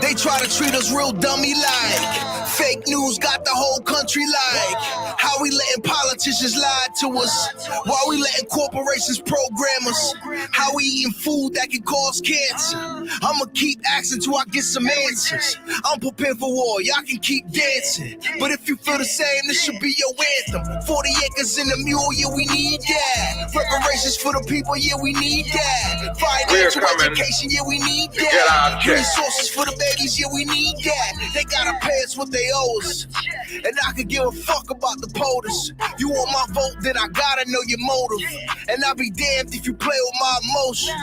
They try to treat us real dummy-like. Fake news got the whole country like. How we letting politicians lie to us? Why we letting corporations program us? How we eating food that can cause cancer? I'ma keep asking till I get some answers. I'm prepared for war, y'all can keep dancing. But if you feel the same, this should be your anthem. 40 acres in a mule, yeah, we need that. Reparations for the people, yeah, we need that. Financial education, yeah, we need that. Resources for the babies, yeah, we need that. They gotta pay us what they owe us. And I could give a fuck about the POTUS. You want my vote, then I gotta know your motive. And I'll be damned if you play with my emotions.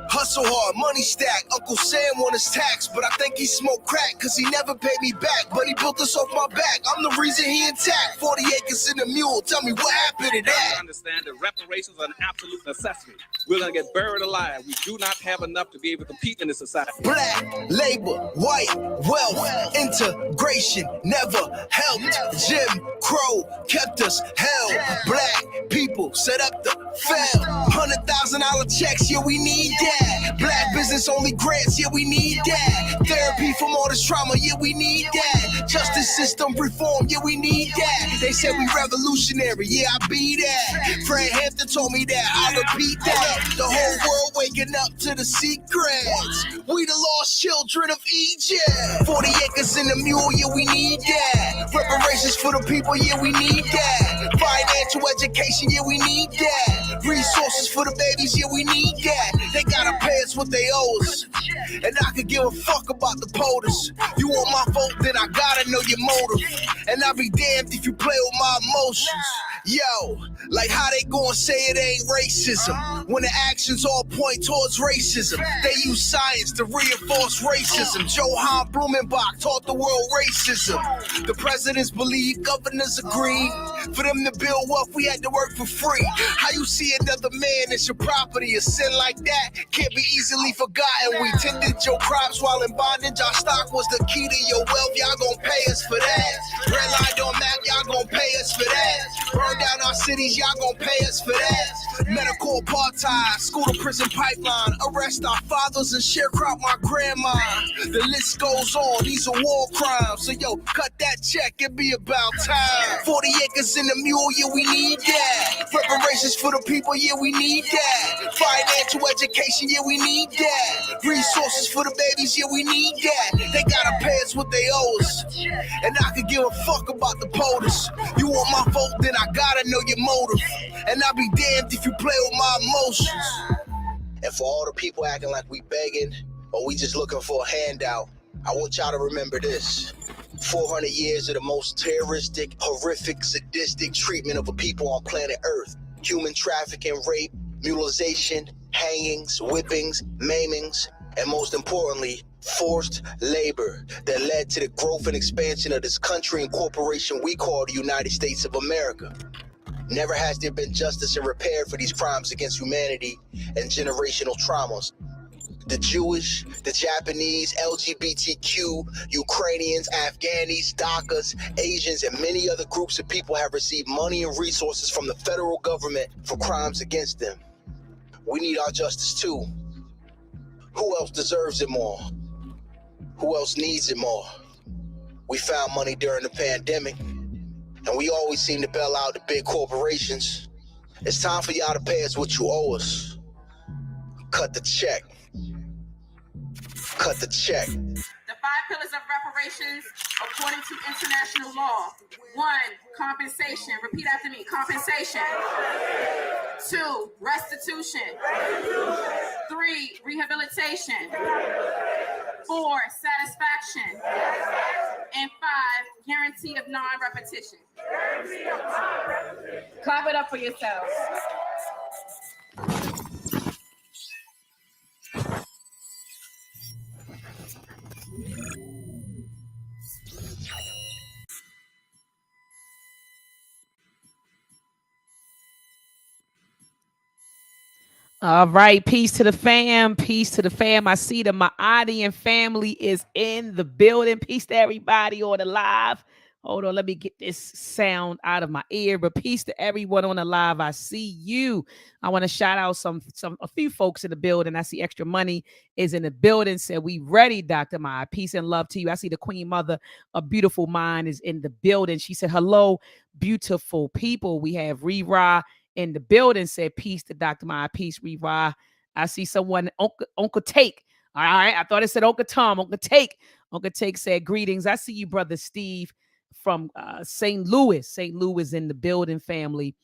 Hustle hard, money stack. Uncle Sam want his tax, but I think he smoked crack, cause he never paid me back. But he built this off my back. I'm the reason he intact. 40 acres in a mule. Tell me what happened to that. I understand that reparations are an absolute necessity. We're gonna get buried alive. We do not have enough to be able to compete in this society. Black, labor, white, wealth, integration never helped. Jim Crow kept us held. Black people set up the fail. $100,000 checks, yeah, we need that. Black business only grants, yeah, we need that. Therapy from all this trauma, yeah, we need that. Justice system reform, yeah, we need that. They said we revolutionary, yeah, I be that. Fred Hampton told me that, I repeat that. The whole world waking up to the secrets. We the lost children of Egypt. 40 acres in a mule, yeah, we need that. Reparations for the people, yeah, we need that. Financial education, yeah, we need that. Resources for the babies, yeah, we need that. They gotta pay us what they owe us. And I could give a fuck about the POTUS. You want my vote, then I gotta know your motive. And I'll be damned if you play with my emotions. Yo, like how they gonna say it ain't racism when the actions all point towards racism. They use science to reinforce racism. Johann Blumenbach taught the world racism. The presidents believe, governors agree. For them to build wealth, we had to work for free. How you see another man as your property, a sin like that can't be easily forgotten. We tended your crops while in bondage. Our stock was the key to your wealth. Y'all gon' pay us for that. Red line don't map, y'all gon' pay us for that. Burn down our cities, y'all gon' pay us for that. Medical apartheid, school to prison pipeline. Arrest our fathers and sharecrop my grandma. The list goes on, these are war crimes. So yo, cut that check, it be about time. 40 acres in a mule, yeah, we need that. Reparations for the people, yeah, we need that. Financial education, yeah, we need that. Resources for the babies, yeah, we need that. They gotta pay us what they owe us. And I could give a fuck about the POTUS. You want my vote, then I gotta know your motive. And I'll be damned if you play with my emotions. And for all the people acting like we begging or we just looking for a handout, I want y'all to remember this. 400 years of the most terroristic, horrific, sadistic treatment of a people on planet Earth. Human trafficking, rape, mutilization, hangings, whippings, maimings, and most importantly, forced labor that led to the growth and expansion of this country and corporation we call the United States of America. Never has there been justice and repair for these crimes against humanity and generational traumas. The Jewish, the Japanese, LGBTQ, Ukrainians, Afghanis, Dakas, Asians, and many other groups of people have received money and resources from the federal government for crimes against them. We need our justice too. Who else deserves it more? Who else needs it more? We found money during the pandemic, and we always seem to bail out the big corporations. It's time for y'all to pay us what you owe us. Cut the check. Cut the check. The 5 pillars of reparations according to international law. 1, compensation. Repeat after me. Compensation. 2, restitution. 3, rehabilitation. 4, satisfaction. And 5, guarantee of non-repetition. Clap it up for yourselves. All right, peace to the fam. Peace to the fam. I see the Maadian family is in the building. Peace to everybody on the live. Hold on, let me get this sound out of my ear. But peace to everyone on the live. I see you. I want to shout out a few folks in the building. I see Extra Money is in the building. Said we ready, Dr. Maat. Peace and love to you. I see the Queen Mother, a beautiful mind, is in the building. She said, hello, beautiful people. We have Re-Ra in the building. Said peace to Dr. Maat. Peace, Re-Ra. I see someone, Uncle Take. All right, I thought it said Uncle Tom. Uncle Take. Uncle Take said greetings. I see you, Brother Steve, from St. Louis in the building, family.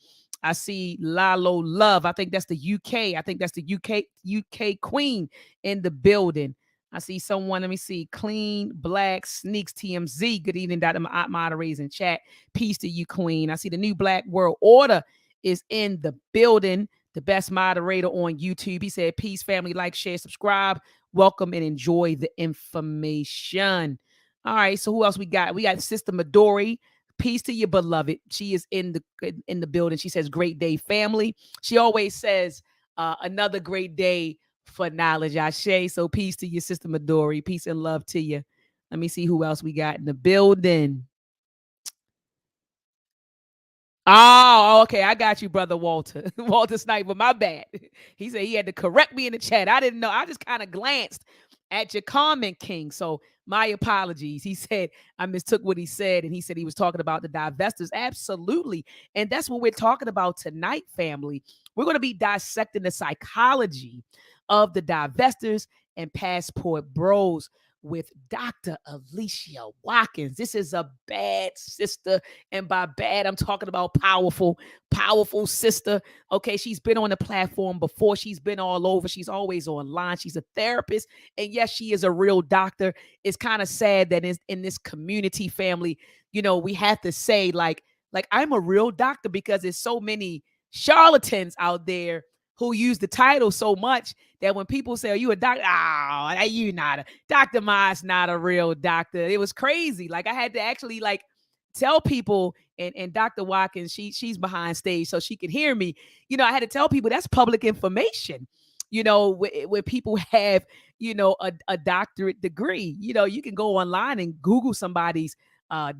I see Lalo Love. I think that's the UK. I think that's the UK Queen in the building. I see someone, let me see, Clean Black Sneaks TMZ. Good evening, Dr. Maat moderators in chat. Peace to you, Queen. I see the New Black World Order is in the building. The best moderator on YouTube. He said, peace, family, like, share, subscribe. Welcome and enjoy the information. All right, so who else we got? We got Sister Midori. Peace to your beloved. She is in the building. She says, great day, family. She always says, another great day for knowledge, Ashe. So peace to your Sister Midori. Peace and love to you. Let me see who else we got in the building. Oh, okay. I got you, Brother Walter. Walter Sniper, my bad. He said he had to correct me in the chat. I didn't know. I just kind of glanced at your comment, King. So my apologies. He said I mistook what he said, and he said he was talking about the divestors. Absolutely. And that's what we're talking about tonight, family. We're going to be dissecting the psychology of the divestors and passport bros with Dr. Alicia Watkins. This is a bad sister. And by bad, I'm talking about powerful, powerful sister. Okay, she's been on the platform before. She's been all over. She's always online. She's a therapist. And yes, she is a real doctor. It's kind of sad that in this community, family, we have to say like I'm a real doctor, because there's so many charlatans out there who use the title so much that when people say, are you a doctor? Oh, you not a Dr. Maat's not a real doctor. It was crazy. Like I had to actually tell people, and Dr. Watkins, she's behind stage so she can hear me. I had to tell people that's public information. Where people have, a doctorate degree, you can go online and Google somebody's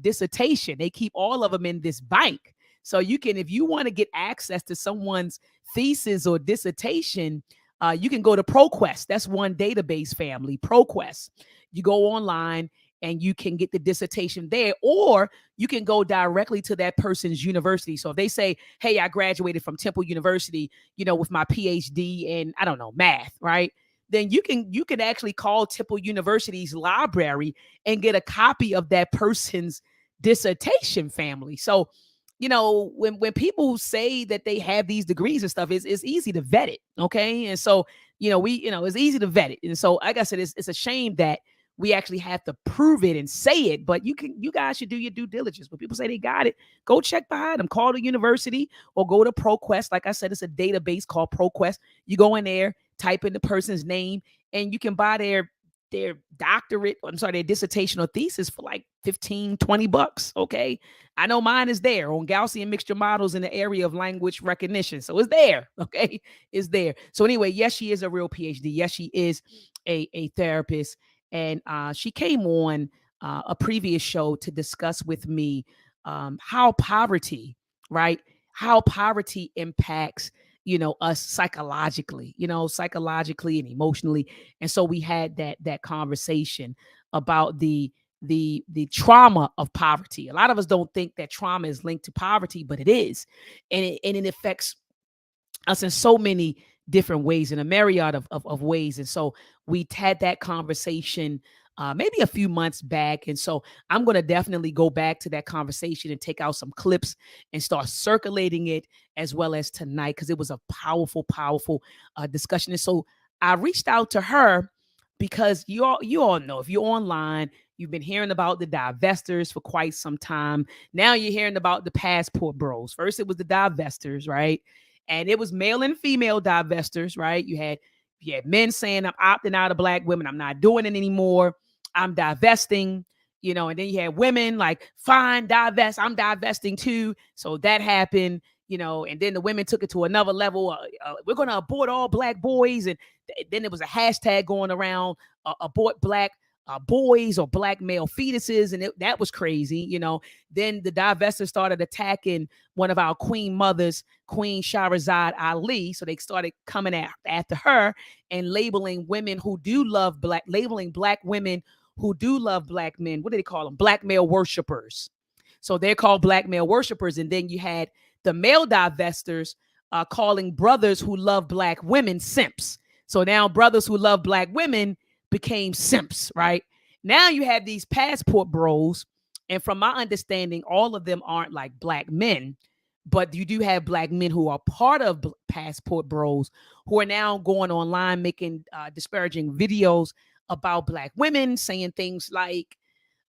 dissertation. They keep all of them in this bank. So you can, if you want to get access to someone's thesis or dissertation, you can go to ProQuest. That's one database, family, ProQuest. You go online and you can get the dissertation there, or you can go directly to that person's university. So if they say, hey, I graduated from Temple University, with my PhD in, I don't know, math, right? Then you can actually call Temple University's library and get a copy of that person's dissertation, family. So when people say that they have these degrees and stuff, it's easy to vet it. Okay. And so, it's easy to vet it. And so, like I said, it's a shame that we actually have to prove it and say it, but you guys should do your due diligence. When people say they got it, go check behind them, call the university or go to ProQuest. Like I said, it's a database called ProQuest. You go in there, type in the person's name, and you can buy their dissertation or thesis for like $15-20. Okay. I know mine is there on Gaussian mixture models in the area of language recognition. So it's there. Okay. It's there. So anyway, yes, she is a real PhD. Yes, she is a therapist. And she came on a previous show to discuss with me how poverty, right? How poverty impacts us psychologically, and emotionally. And so we had that conversation about the trauma of poverty. A lot of us don't think that trauma is linked to poverty, but it is. And it affects us in so many different ways, in a myriad of ways. And so we had that conversation maybe a few months back. And so I'm going to definitely go back to that conversation and take out some clips and start circulating it as well as tonight, because it was a powerful, powerful discussion. And so I reached out to her because you all know, if you're online, you've been hearing about the divestors for quite some time. Now you're hearing about the passport bros. First, it was the divestors, right? And it was male and female divestors, right? You had men saying, I'm opting out of Black women. I'm not doing it anymore. I'm divesting, and then you had women like, fine, divest. I'm divesting too. So that happened, and then the women took it to another level. We're going to abort all Black boys. And then there was a hashtag going around, abort Black boys or black male fetuses, and that was crazy, you know. Then the divestors started attacking one of our queen mothers, Queen Shahrazad Ali. So they started coming after her and labeling women who do love labeling black women who do love black men. What do they call them? Black male worshipers. So they're called black male worshipers. And then you had the male divestors calling brothers who love black women simps. So now brothers who love black women became simps, right? Now you have these passport bros. And from my understanding, all of them aren't like black men, but you do have black men who are part of passport bros who are now going online making disparaging videos about black women, saying things like,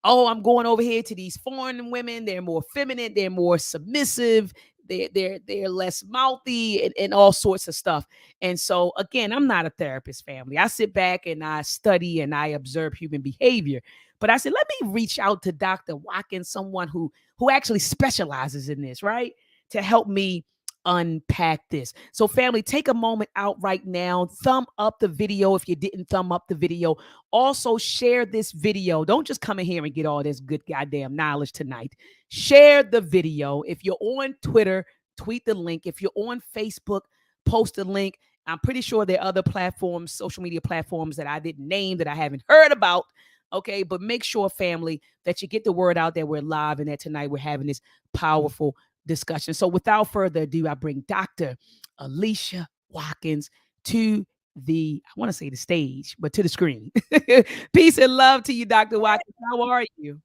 oh, I'm going over here to these foreign women. They're more feminine. They're more submissive. They're less mouthy and all sorts of stuff. And so, again, I'm not a therapist, family. I sit back and I study and I observe human behavior. But I said, let me reach out to Dr. Watkins, someone who actually specializes in this, right, to help me unpack this. So, family, take a moment out right now. Thumb up the video if you didn't thumb up the video. Also, share this video. Don't just come in here and get all this good goddamn knowledge tonight. Share the video. If you're on Twitter, tweet the link. If you're on Facebook, post the link. I'm pretty sure there are other platforms, social media platforms that I didn't name that I haven't heard about. Okay, but make sure, family, that you get the word out that we're live and that tonight we're having this powerful discussion. So without further ado, I bring Dr. Alicia Watkins to I want to say the stage, but to the screen. Peace and love to you, Dr. Watkins. How are you?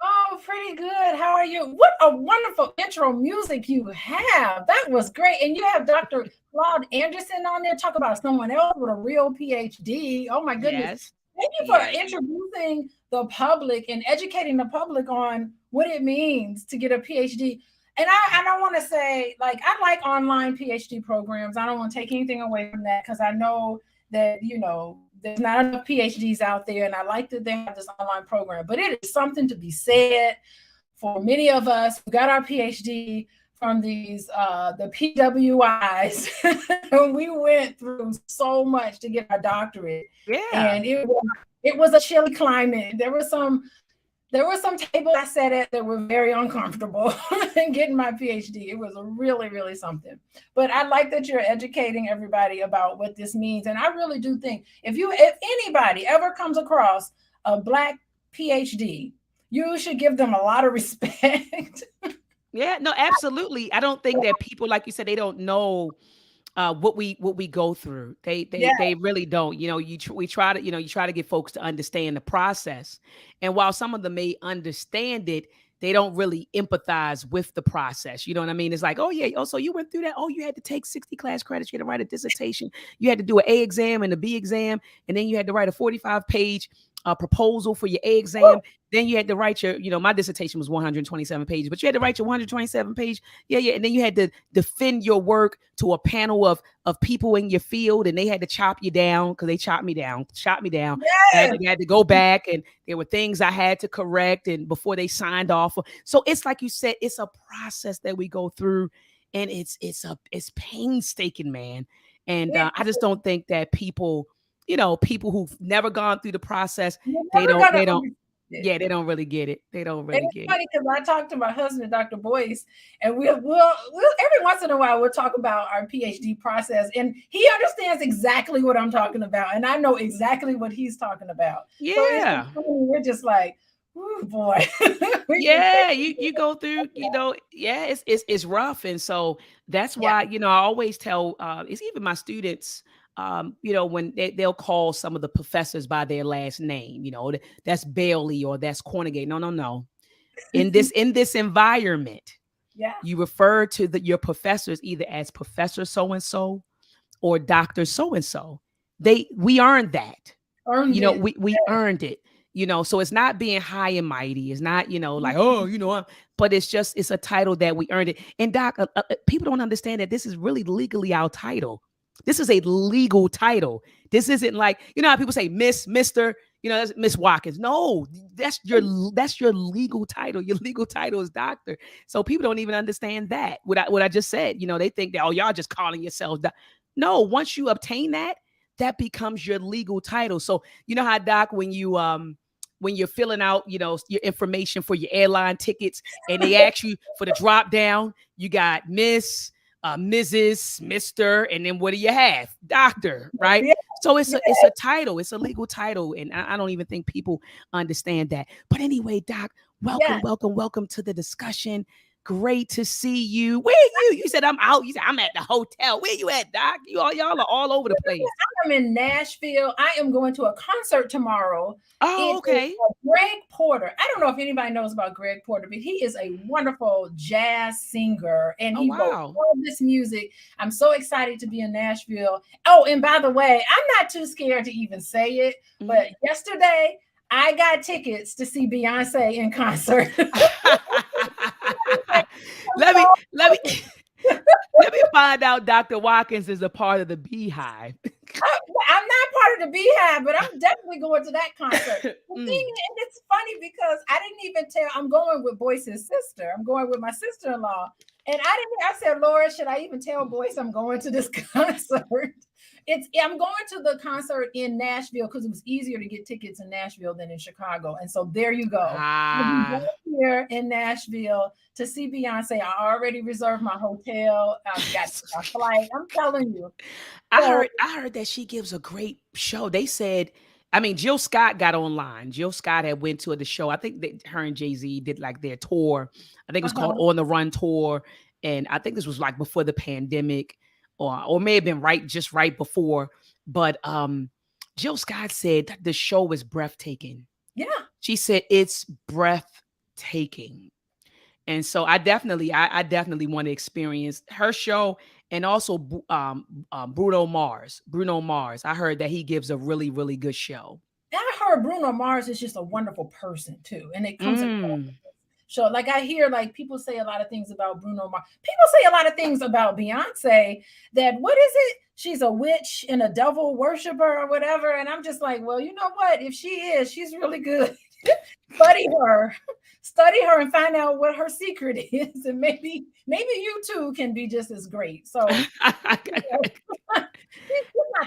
Oh, pretty good. How are you? What a wonderful intro music you have. That was great. And you have Dr. Claude Anderson on there. Talk about someone else with a real PhD. Oh, my goodness. Yes. Thank you for introducing the public and educating the public on what it means to get a PhD. And I want to say, like, I like online PhD programs. I don't want to take anything away from that because I know that, you know, there's not enough PhDs out there, and I like that they have this online program. But it is something to be said for many of us who got our PhD from these the PWIs. And we went through so much to get our doctorate. Yeah. And it was a chilly climate. There were some tables I sat at that were very uncomfortable in getting my PhD. It was really, really something. But I like that you're educating everybody about what this means. And I really do think if anybody ever comes across a Black PhD, you should give them a lot of respect. Yeah, no, absolutely. I don't think that people, like you said, they don't know what we go through. They really don't. You know, we try to get folks to understand the process. And while some of them may understand it, they don't really empathize with the process. You know what I mean? It's like, oh yeah, oh, so you went through that. Oh, you had to take 60 class credits. You had to write a dissertation. You had to do an A exam and a B exam. And then you had to write a 45-page proposal for your A exam. Whoa. Then you had to write your, my dissertation was 127 pages, but you had to write your 127 page. Yeah. And then you had to defend your work to a panel of people in your field, and they had to chop you down because they shot me down. Yes. I had to go back, and there were things I had to correct, and before they signed off. So it's like you said, it's a process that we go through, and it's painstaking, man. And I just don't think that people who've never gone through the process, they don't really get it. They don't really get it. It's funny because I talked to my husband, Dr. Boyce, and we'll every once in a while we'll talk about our PhD process, and he understands exactly what I'm talking about, and I know exactly what he's talking about. Yeah. So we're just like, oh boy. Yeah, you go through, it's rough. And so that's why, I always tell, it's even my students, when they'll call some of the professors by their last name, that's Bailey or that's Cornegate. No. In this environment, you refer to your professors either as Professor so-and-so or Dr. so-and-so. We earned that. We earned it. So it's not being high and mighty. It's not, but it's a title that we earned it. And Doc, people don't understand that this is really legally our title. This is a legal title. This isn't like, how people say Miss, Mr., that's Miss Watkins. No, that's your legal title. Your legal title is doctor. So people don't even understand that. What I just said, they think that, oh, y'all just calling yourselves. No, once you obtain that becomes your legal title. So how, Doc, when you when you're filling out, your information for your airline tickets, and they ask you for the drop down, you got Miss, Mrs., Mr., and then what do you have? Doctor, right? Yeah. So it's a title, it's a legal title, and I don't even think people understand that. But anyway, Doc, welcome to the discussion. Great to see you. Where are you? You said I'm out. You said I'm at the hotel. Where you at, Doc? Y'all are all over the place. I'm in Nashville. I am going to a concert tomorrow. Oh, okay. Greg Porter. I don't know if anybody knows about Greg Porter, but he is a wonderful jazz singer, and he wrote all this music. I'm so excited to be in Nashville. Oh, and by the way, I'm not too scared to even say it, but yesterday I got tickets to see Beyonce in concert. Let me find out Dr. Watkins is a part of the Beehive. I'm not part of the Beehive, but I'm definitely going to that concert. And it's funny because I didn't even tell. I'm going with Boyce's sister. I'm going with my sister-in-law. And I said, Laura, should I even tell Boyce I'm going to this concert? I'm going to the concert in Nashville because it was easier to get tickets in Nashville than in Chicago. And so there you go. I'll be here in Nashville to see Beyonce. I already reserved my hotel. I've got my flight. I'm telling you. I heard that she gives a great show. They said, Jill Scott got online. Jill Scott had went to the show. I think her and Jay-Z did like their tour. I think it was called On the Run Tour. And I think this was like before the pandemic, or may have been just right before. But Jill Scott said that the show was breathtaking. Yeah. She said it's breathtaking. And so I definitely want to experience her show, and also Bruno Mars. I heard that he gives a really, really good show. And I heard Bruno Mars is just a wonderful person too. And it comes in show. Like I hear like people say a lot of things about Bruno Mars. People say a lot of things about Beyonce that, what is it? She's a witch and a devil worshiper or whatever. And I'm just like, well, you know what? If she is, she's really good. Study her and find out what her secret is. And maybe you too can be just as great. So she's not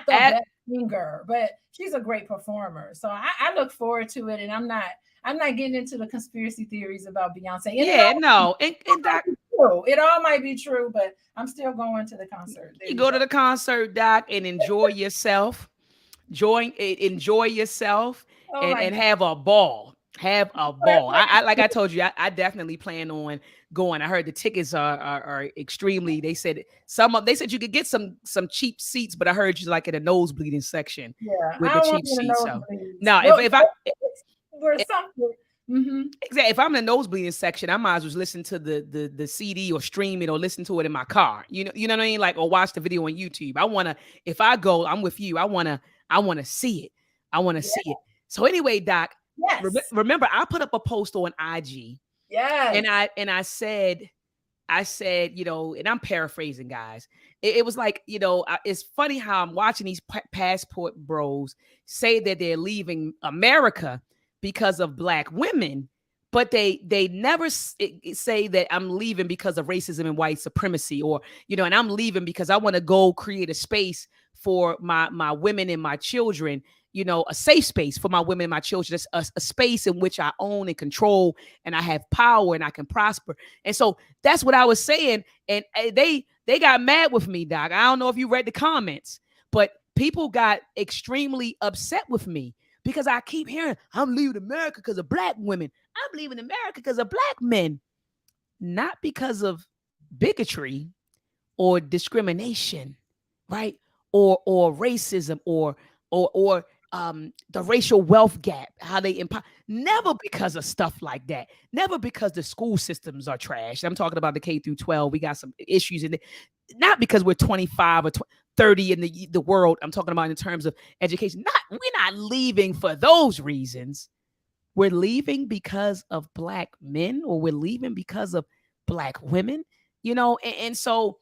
the best singer, but she's a great performer. So I look forward to it. And I'm not getting into the conspiracy theories about Beyonce. And it all might be true, but I'm still going to the concert. You go to the concert, Doc, and enjoy yourself. Enjoy yourself and have a ball. Have a ball. I like I told you, I definitely plan on going. I heard the tickets are extremely. They said you could get some cheap seats, but I heard you like in a nosebleeding section with the cheap seats. So now, if I'm in the nosebleeding section, I might as well listen to the CD or stream it or listen to it in my car. You know what I mean? Like, or watch the video on YouTube. If I go, I'm with you. I wanna see it. I want to see it. So anyway, Doc. Yes. Remember, I put up a post on IG. Yeah. And I said, and I'm paraphrasing, guys. It was like, it's funny how I'm watching these passport bros say that they're leaving America because of Black women, but they never say that I'm leaving because of racism and white supremacy, or, and I'm leaving because I want to go create a space for my women and my children. A safe space for my women and my children, a space in which I own and control, and I have power and I can prosper. And so that's what I was saying. And they got mad with me, Doc. I don't know if you read the comments, but people got extremely upset with me because I keep hearing, I'm leaving America because of Black women. I'm leaving America because of Black men, not because of bigotry or discrimination, right? Or racism or the racial wealth gap, how they empower, never because of stuff like that, never because the school systems are trash. I'm talking about the K through 12. We got some issues in it, not because we're 25 or 30 in the world. I'm talking about in terms of education. We're not leaving for those reasons. We're leaving because of Black men, or we're leaving because of Black women, and so,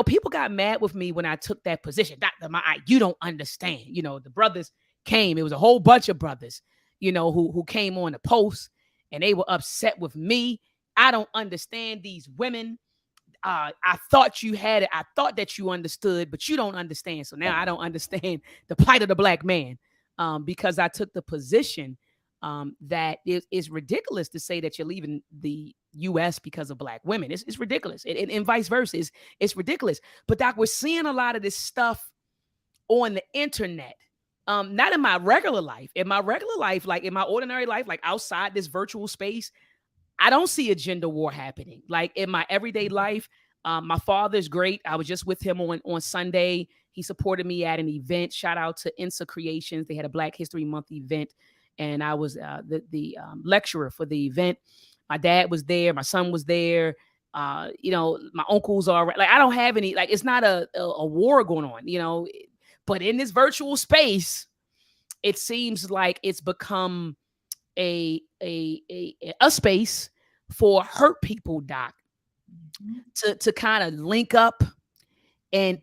people got mad with me when I took that position. Dr. Maat, you don't understand. The brothers came. It was a whole bunch of brothers, who came on the post, and they were upset with me. I don't understand these women. I thought you had it. I thought that you understood, but you don't understand. So now I don't understand the plight of the Black man, because I took the position that is ridiculous to say that you're leaving the U.S. because of Black women. It's ridiculous, and vice versa. It's ridiculous. But Doc, we're seeing a lot of this stuff on the internet. Not in my regular life. In my regular life, like in my ordinary life, like outside this virtual space, I don't see a gender war happening. Like in my everyday life, my father's great. I was just with him on Sunday. He supported me at an event. Shout out to INSA Creations. They had a Black History Month event, and I was the lecturer for the event. My dad was there. My son was there. You know, my uncles are like, I don't have any, like, it's not a war going on, you know, but in this virtual space, it seems like it's become a space for hurt people, Doc, to kind of link up and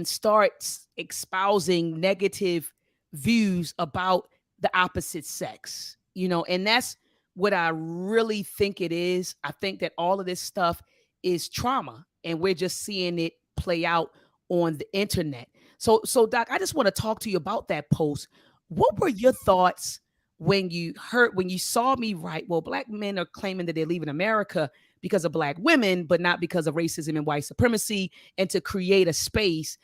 start espousing negative views about the opposite sex, you know, and that's what I really think it is. I think that all of this stuff is trauma, and we're just seeing it play out on the internet. So Doc, I just want to talk to you about that post. What were your thoughts when you saw me write, well, Black men are claiming that they're leaving America because of Black women, but not because of racism and white supremacy, and to create a space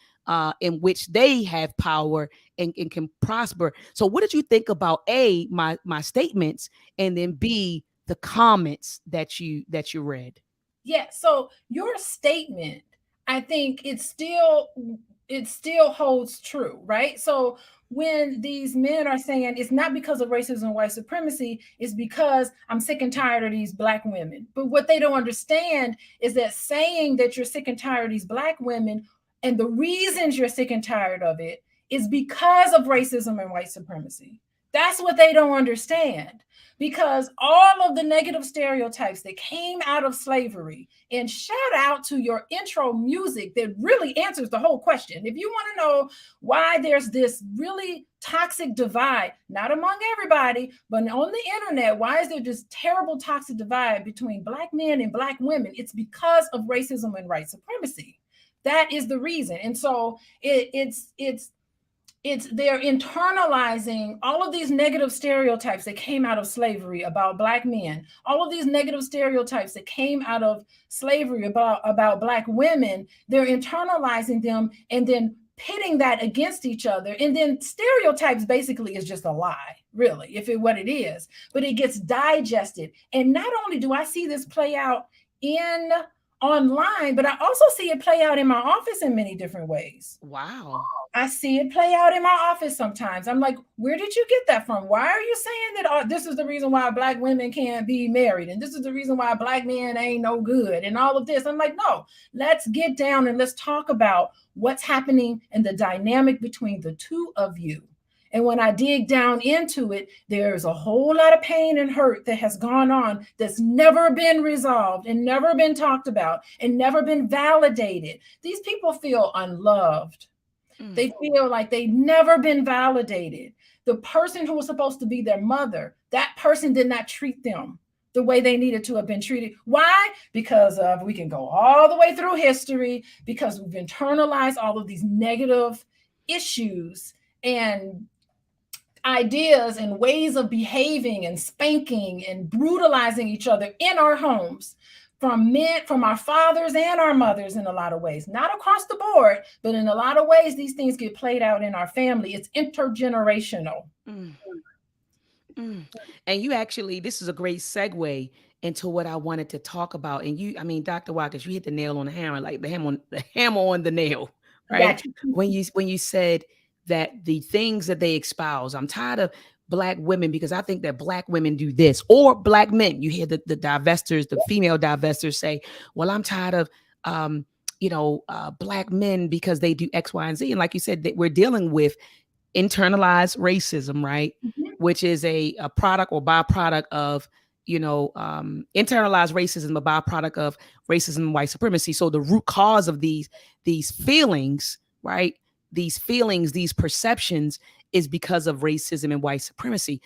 in which they have power and can prosper. So what did you think about A, my statements, and then B, the comments that you read? Yeah, so your statement, I think it still holds true, right? So when these men are saying it's not because of racism and white supremacy, it's because I'm sick and tired of these Black women. But what they don't understand is that saying that you're sick and tired of these Black women, and the reasons you're sick and tired of it, is because of racism and white supremacy. That's what they don't understand. Because all of the negative stereotypes that came out of slavery, and shout out to your intro music that really answers the whole question. If you want to know why there's this really toxic divide, not among everybody, but on the internet, why is there this terrible toxic divide between Black men and Black women? It's because of racism and white supremacy. That is the reason. And so they're internalizing all of these negative stereotypes that came out of slavery about Black men, all of these negative stereotypes that came out of slavery about Black women. They're internalizing them and then pitting that against each other. And then stereotypes basically is just a lie, really, if what it is, but it gets digested. And not only do I see this play out online, but I also see it play out in my office in many different ways. Wow. I see it play out in my office sometimes. I'm like, where did you get that from? Why are you saying that this is the reason why Black women can't be married? And this is the reason why Black men ain't no good and all of this. I'm like, no, let's get down and let's talk about what's happening and the dynamic between the two of you. And when I dig down into it, there's a whole lot of pain and hurt that has gone on that's never been resolved and never been talked about and never been validated. These people feel unloved. They feel like they've never been validated. The person who was supposed to be their mother, that person did not treat them the way they needed to have been treated. Why? Because we can go all the way through history, because we've internalized all of these negative issues and ideas and ways of behaving and spanking and brutalizing each other in our homes from our fathers and our mothers in a lot of ways, not across the board, but in a lot of ways, these things get played out in our family. It's intergenerational. And you actually, this is a great segue into what I wanted to talk about. And Dr. Watkins, you hit the nail on the hammer, like the hammer on the nail, right? When you said that the things that they espouse, I'm tired of Black women because I think that Black women do this, or Black men. You hear the divestors, the female divestors say, well, I'm tired of, Black men because they do X, Y, and Z. And like you said, that we're dealing with internalized racism, right? Which is a product or byproduct of, internalized racism, a byproduct of racism and white supremacy. So the root cause of these feelings, right? These feelings, these perceptions is because of racism and white supremacy.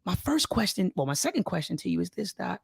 My second question to you is this, Doc.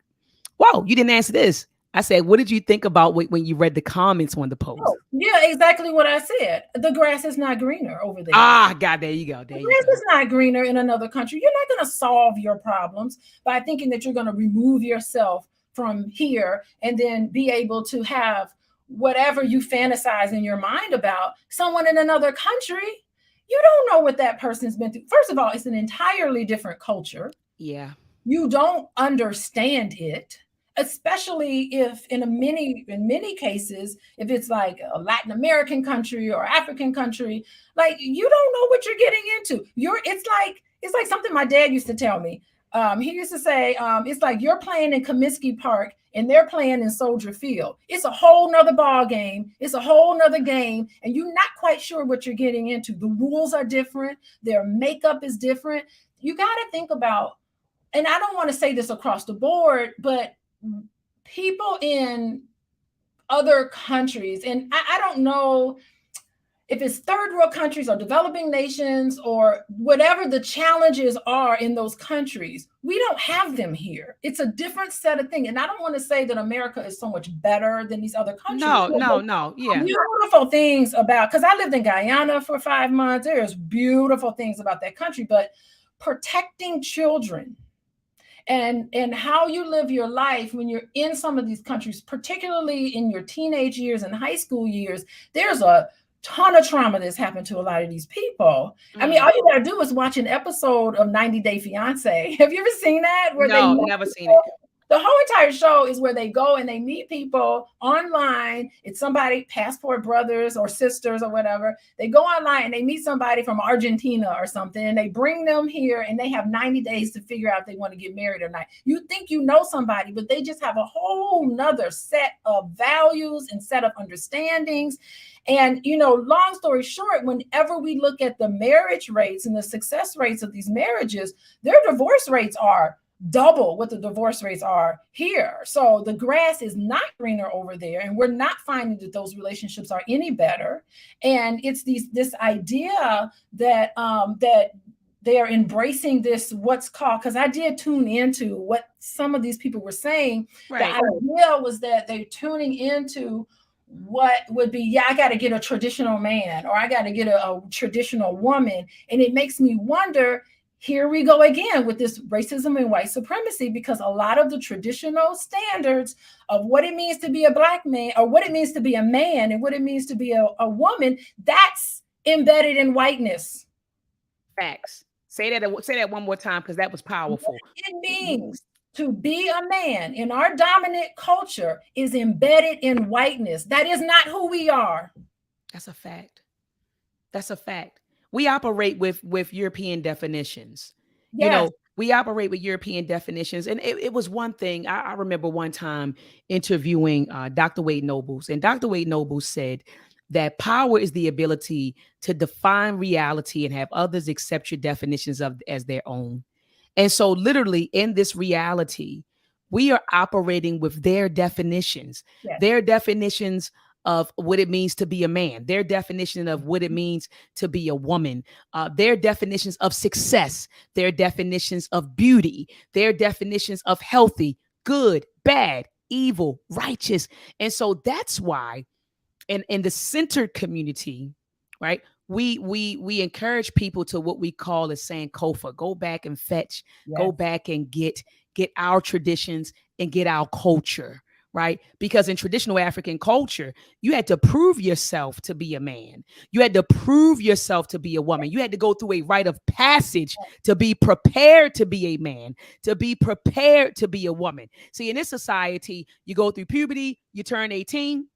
Whoa, you didn't answer this. I said, what did you think about when you read the comments on the post? Oh, yeah, exactly what I said. The grass is not greener over there. Ah, God, there you go. The grass is not greener in another country. You're not going to solve your problems by thinking that you're going to remove yourself from here and then be able to have whatever you fantasize in your mind about someone in another country. You don't know what that person's been through. First of all, it's an entirely different culture. Yeah. You don't understand it, especially if in many cases, if it's like a Latin American country or African country, like you don't know what you're getting into. It's like something my dad used to tell me. He used to say, it's like you're playing in Comiskey Park and they're playing in Soldier Field. It's a whole nother ball game. It's a whole nother game. And you're not quite sure what you're getting into. The rules are different. Their makeup is different. You got to think about, and I don't want to say this across the board, but people in other countries, and I don't know if it's third world countries or developing nations or whatever the challenges are in those countries, we don't have them here. It's a different set of things. And I don't want to say that America is so much better than these other countries. No. Yeah. Beautiful things about, because I lived in Guyana for 5 months. There's beautiful things about that country, but protecting children and how you live your life when you're in some of these countries, particularly in your teenage years and high school years, there's a ton of trauma that's happened to a lot of these people. I mean, all you gotta do is watch an episode of 90 Day Fiance. Have you ever seen that? No, never seen it. The whole entire show is where they go and they meet people online. It's somebody, passport brothers or sisters or whatever. They go online and they meet somebody from Argentina or something, and they bring them here and they have 90 days to figure out if they want to get married or not. You think you know somebody, but they just have a whole nother set of values and set of understandings. And, you know, long story short, whenever we look at the marriage rates and the success rates of these marriages, their divorce rates are double what the divorce rates are here. So the grass is not greener over there, and we're not finding that those relationships are any better. And it's this idea that that they're embracing this what's called, because I did tune into what some of these people were saying. Right. The idea was that they're tuning into what would be, I got to get a traditional man, or I got to get a traditional woman. And it makes me wonder, here we go again with this racism and white supremacy, because a lot of the traditional standards of what it means to be a Black man, or what it means to be a man, and what it means to be a woman, that's embedded in whiteness. Facts. Say that one more time, because that was powerful. What it means to be a man in our dominant culture is embedded in whiteness. That is not who we are. That's a fact. That's a fact. We operate with European definitions. Yes. You know, we operate with European definitions. And it was one thing. I remember one time interviewing Dr. Wade Nobles, and Dr. Wade Nobles said that power is the ability to define reality and have others accept your definitions as their own. And so literally in this reality, we are operating with their definitions, their definitions of what it means to be a man, their definition of what it means to be a woman, their definitions of success, their definitions of beauty, their definitions of healthy, good, bad, evil, righteous. And so that's why in the centered community, right, we encourage people to what we call a Sankofa, go back and fetch, go back and get our traditions and get our culture, right? Because in traditional African culture, you had to prove yourself to be a man. You had to prove yourself to be a woman. You had to go through a rite of passage to be prepared to be a man, to be prepared to be a woman. See, in this society, you go through puberty, you turn 18,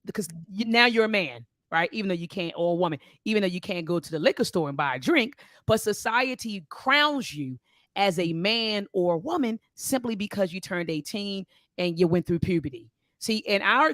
because now you're a man. Right? Even though you can't, or a woman, even though you can't go to the liquor store and buy a drink, but society crowns you as a man or a woman simply because you turned 18 and you went through puberty. See, in our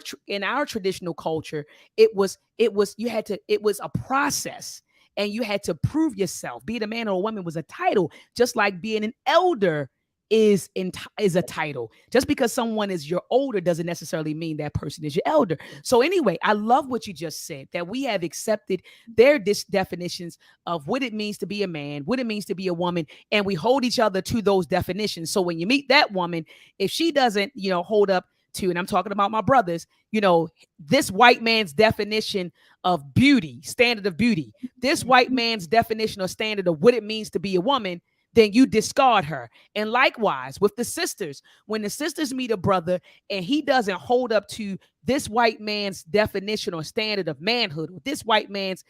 traditional culture, it was a process, and you had to prove yourself. Being a man or a woman was a title, just like being an elder is a title. Just because someone is your older doesn't necessarily mean that person is your elder. So anyway, I love what you just said, that we have accepted their definitions of what it means to be a man, what it means to be a woman, and we hold each other to those definitions. So when you meet that woman, if she doesn't, hold up to, and I'm talking about my brothers, you know, this white man's definition of beauty, standard of beauty, this white man's definition or standard of what it means to be a woman, then you discard her. And likewise with the sisters, when the sisters meet a brother and he doesn't hold up to this white man's definition or standard of manhood, or this white man's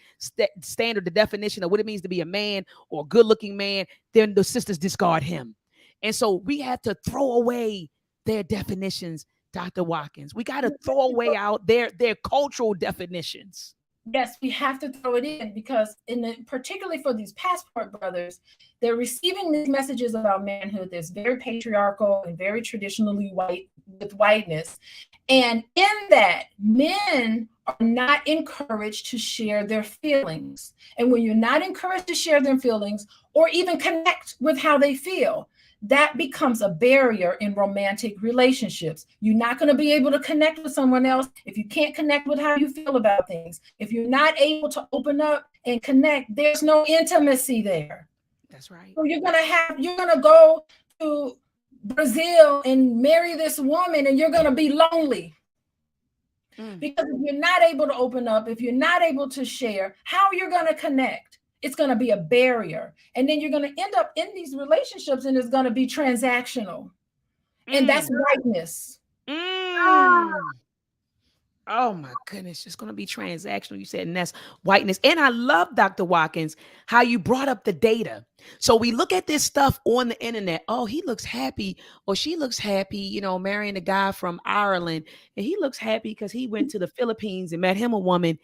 standard, the definition of what it means to be a man or a good looking man, then the sisters discard him. And so we have to throw away their definitions, Dr. Watkins. We got to throw away out their cultural definitions. Yes, we have to throw it in, because particularly for these passport brothers, they're receiving these messages about manhood that's very patriarchal and very traditionally white, with whiteness. And in that, men are not encouraged to share their feelings. And when you're not encouraged to share their feelings or even connect with how they feel, that becomes a barrier in romantic relationships. You're not going to be able to connect with someone else if you can't connect with how you feel about things. If you're not able to open up and connect, there's no intimacy there. That's right. So you're going to go to Brazil and marry this woman, and you're going to be lonely. Because if you're not able to open up, if you're not able to share, how are you going to connect? It's going to be a barrier. And then you're going to end up in these relationships, and it's going to be transactional. And that's whiteness. Oh my goodness, it's going to be transactional. You said, and that's whiteness. And I love, Dr. Watkins, how you brought up the data. So we look at this stuff on the internet. Oh, he looks happy, or she looks happy, you know, marrying a guy from Ireland. And he looks happy because he went to the Philippines and met him a woman.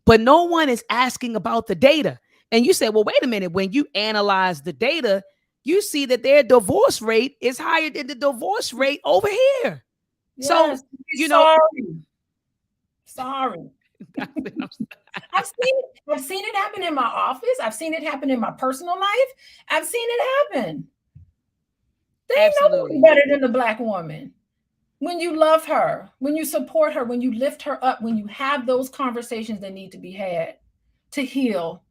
But no one is asking about the data. And you said, well, wait a minute. When you analyze the data, you see that their divorce rate is higher than the divorce rate over here. Yes, so, you know, sorry. I've seen it happen in my office. I've seen it happen in my personal life. I've seen it happen. They ain't nobody better than the Black woman. When you love her, when you support her, when you lift her up, when you have those conversations that need to be had to heal.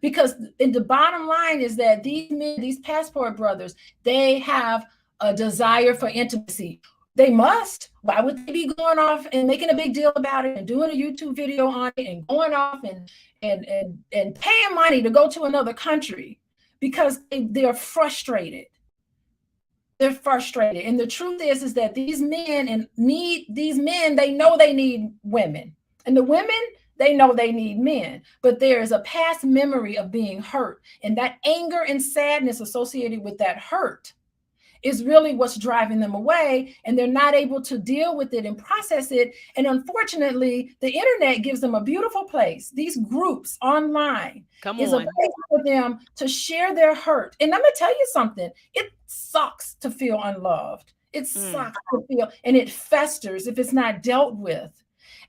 Because the bottom line is that these men, these passport brothers, they have a desire for intimacy. They must. Why would they be going off and making a big deal about it and doing a YouTube video on it and going off and paying money to go to another country? Because they're frustrated. They're frustrated. And the truth is that these men they know they need women. And the women, they know they need men, but there is a past memory of being hurt. And that anger and sadness associated with that hurt is really what's driving them away. And they're not able to deal with it and process it. And unfortunately, the internet gives them a beautiful place. These groups online is a place for them to share their hurt. And I'm going to tell you something. It sucks to feel unloved. It sucks to feel, and it festers if it's not dealt with.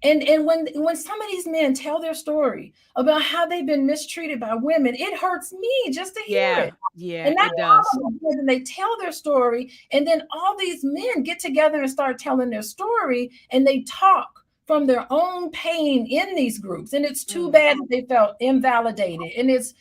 And when some of these men tell their story about how they've been mistreated by women, it hurts me just to hear it. Yeah, and it does. And they tell their story, and then all these men get together and start telling their story, and they talk from their own pain in these groups. And it's too bad that they felt invalidated. And it's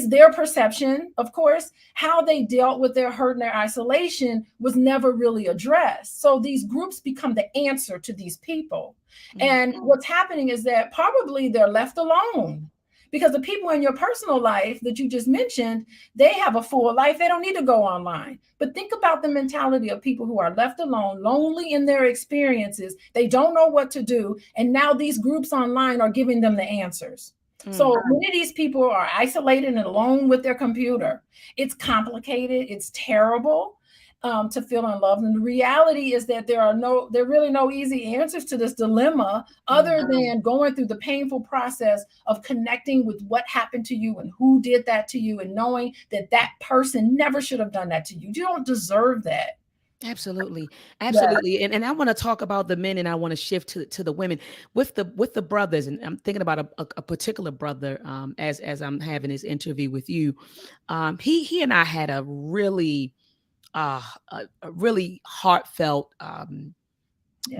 their perception, of course, how they dealt with their hurt and their isolation was never really addressed. So these groups become the answer to these people. And what's happening is that probably they're left alone, because the people in your personal life that you just mentioned, they have a full life. They don't need to go online. But think about the mentality of people who are left alone, lonely in their experiences. They don't know what to do. And now these groups online are giving them the answers. So many of these people are isolated and alone with their computer. It's complicated. It's terrible. To feel in love. And the reality is that there are really no easy answers to this dilemma other than going through the painful process of connecting with what happened to you and who did that to you, and knowing that that person never should have done that to you. You don't deserve that. Absolutely. Absolutely. Yeah. And I want to talk about the men, and I want to shift to the women with the brothers. And I'm thinking about a particular brother as I'm having this interview with you. He and I had a really heartfelt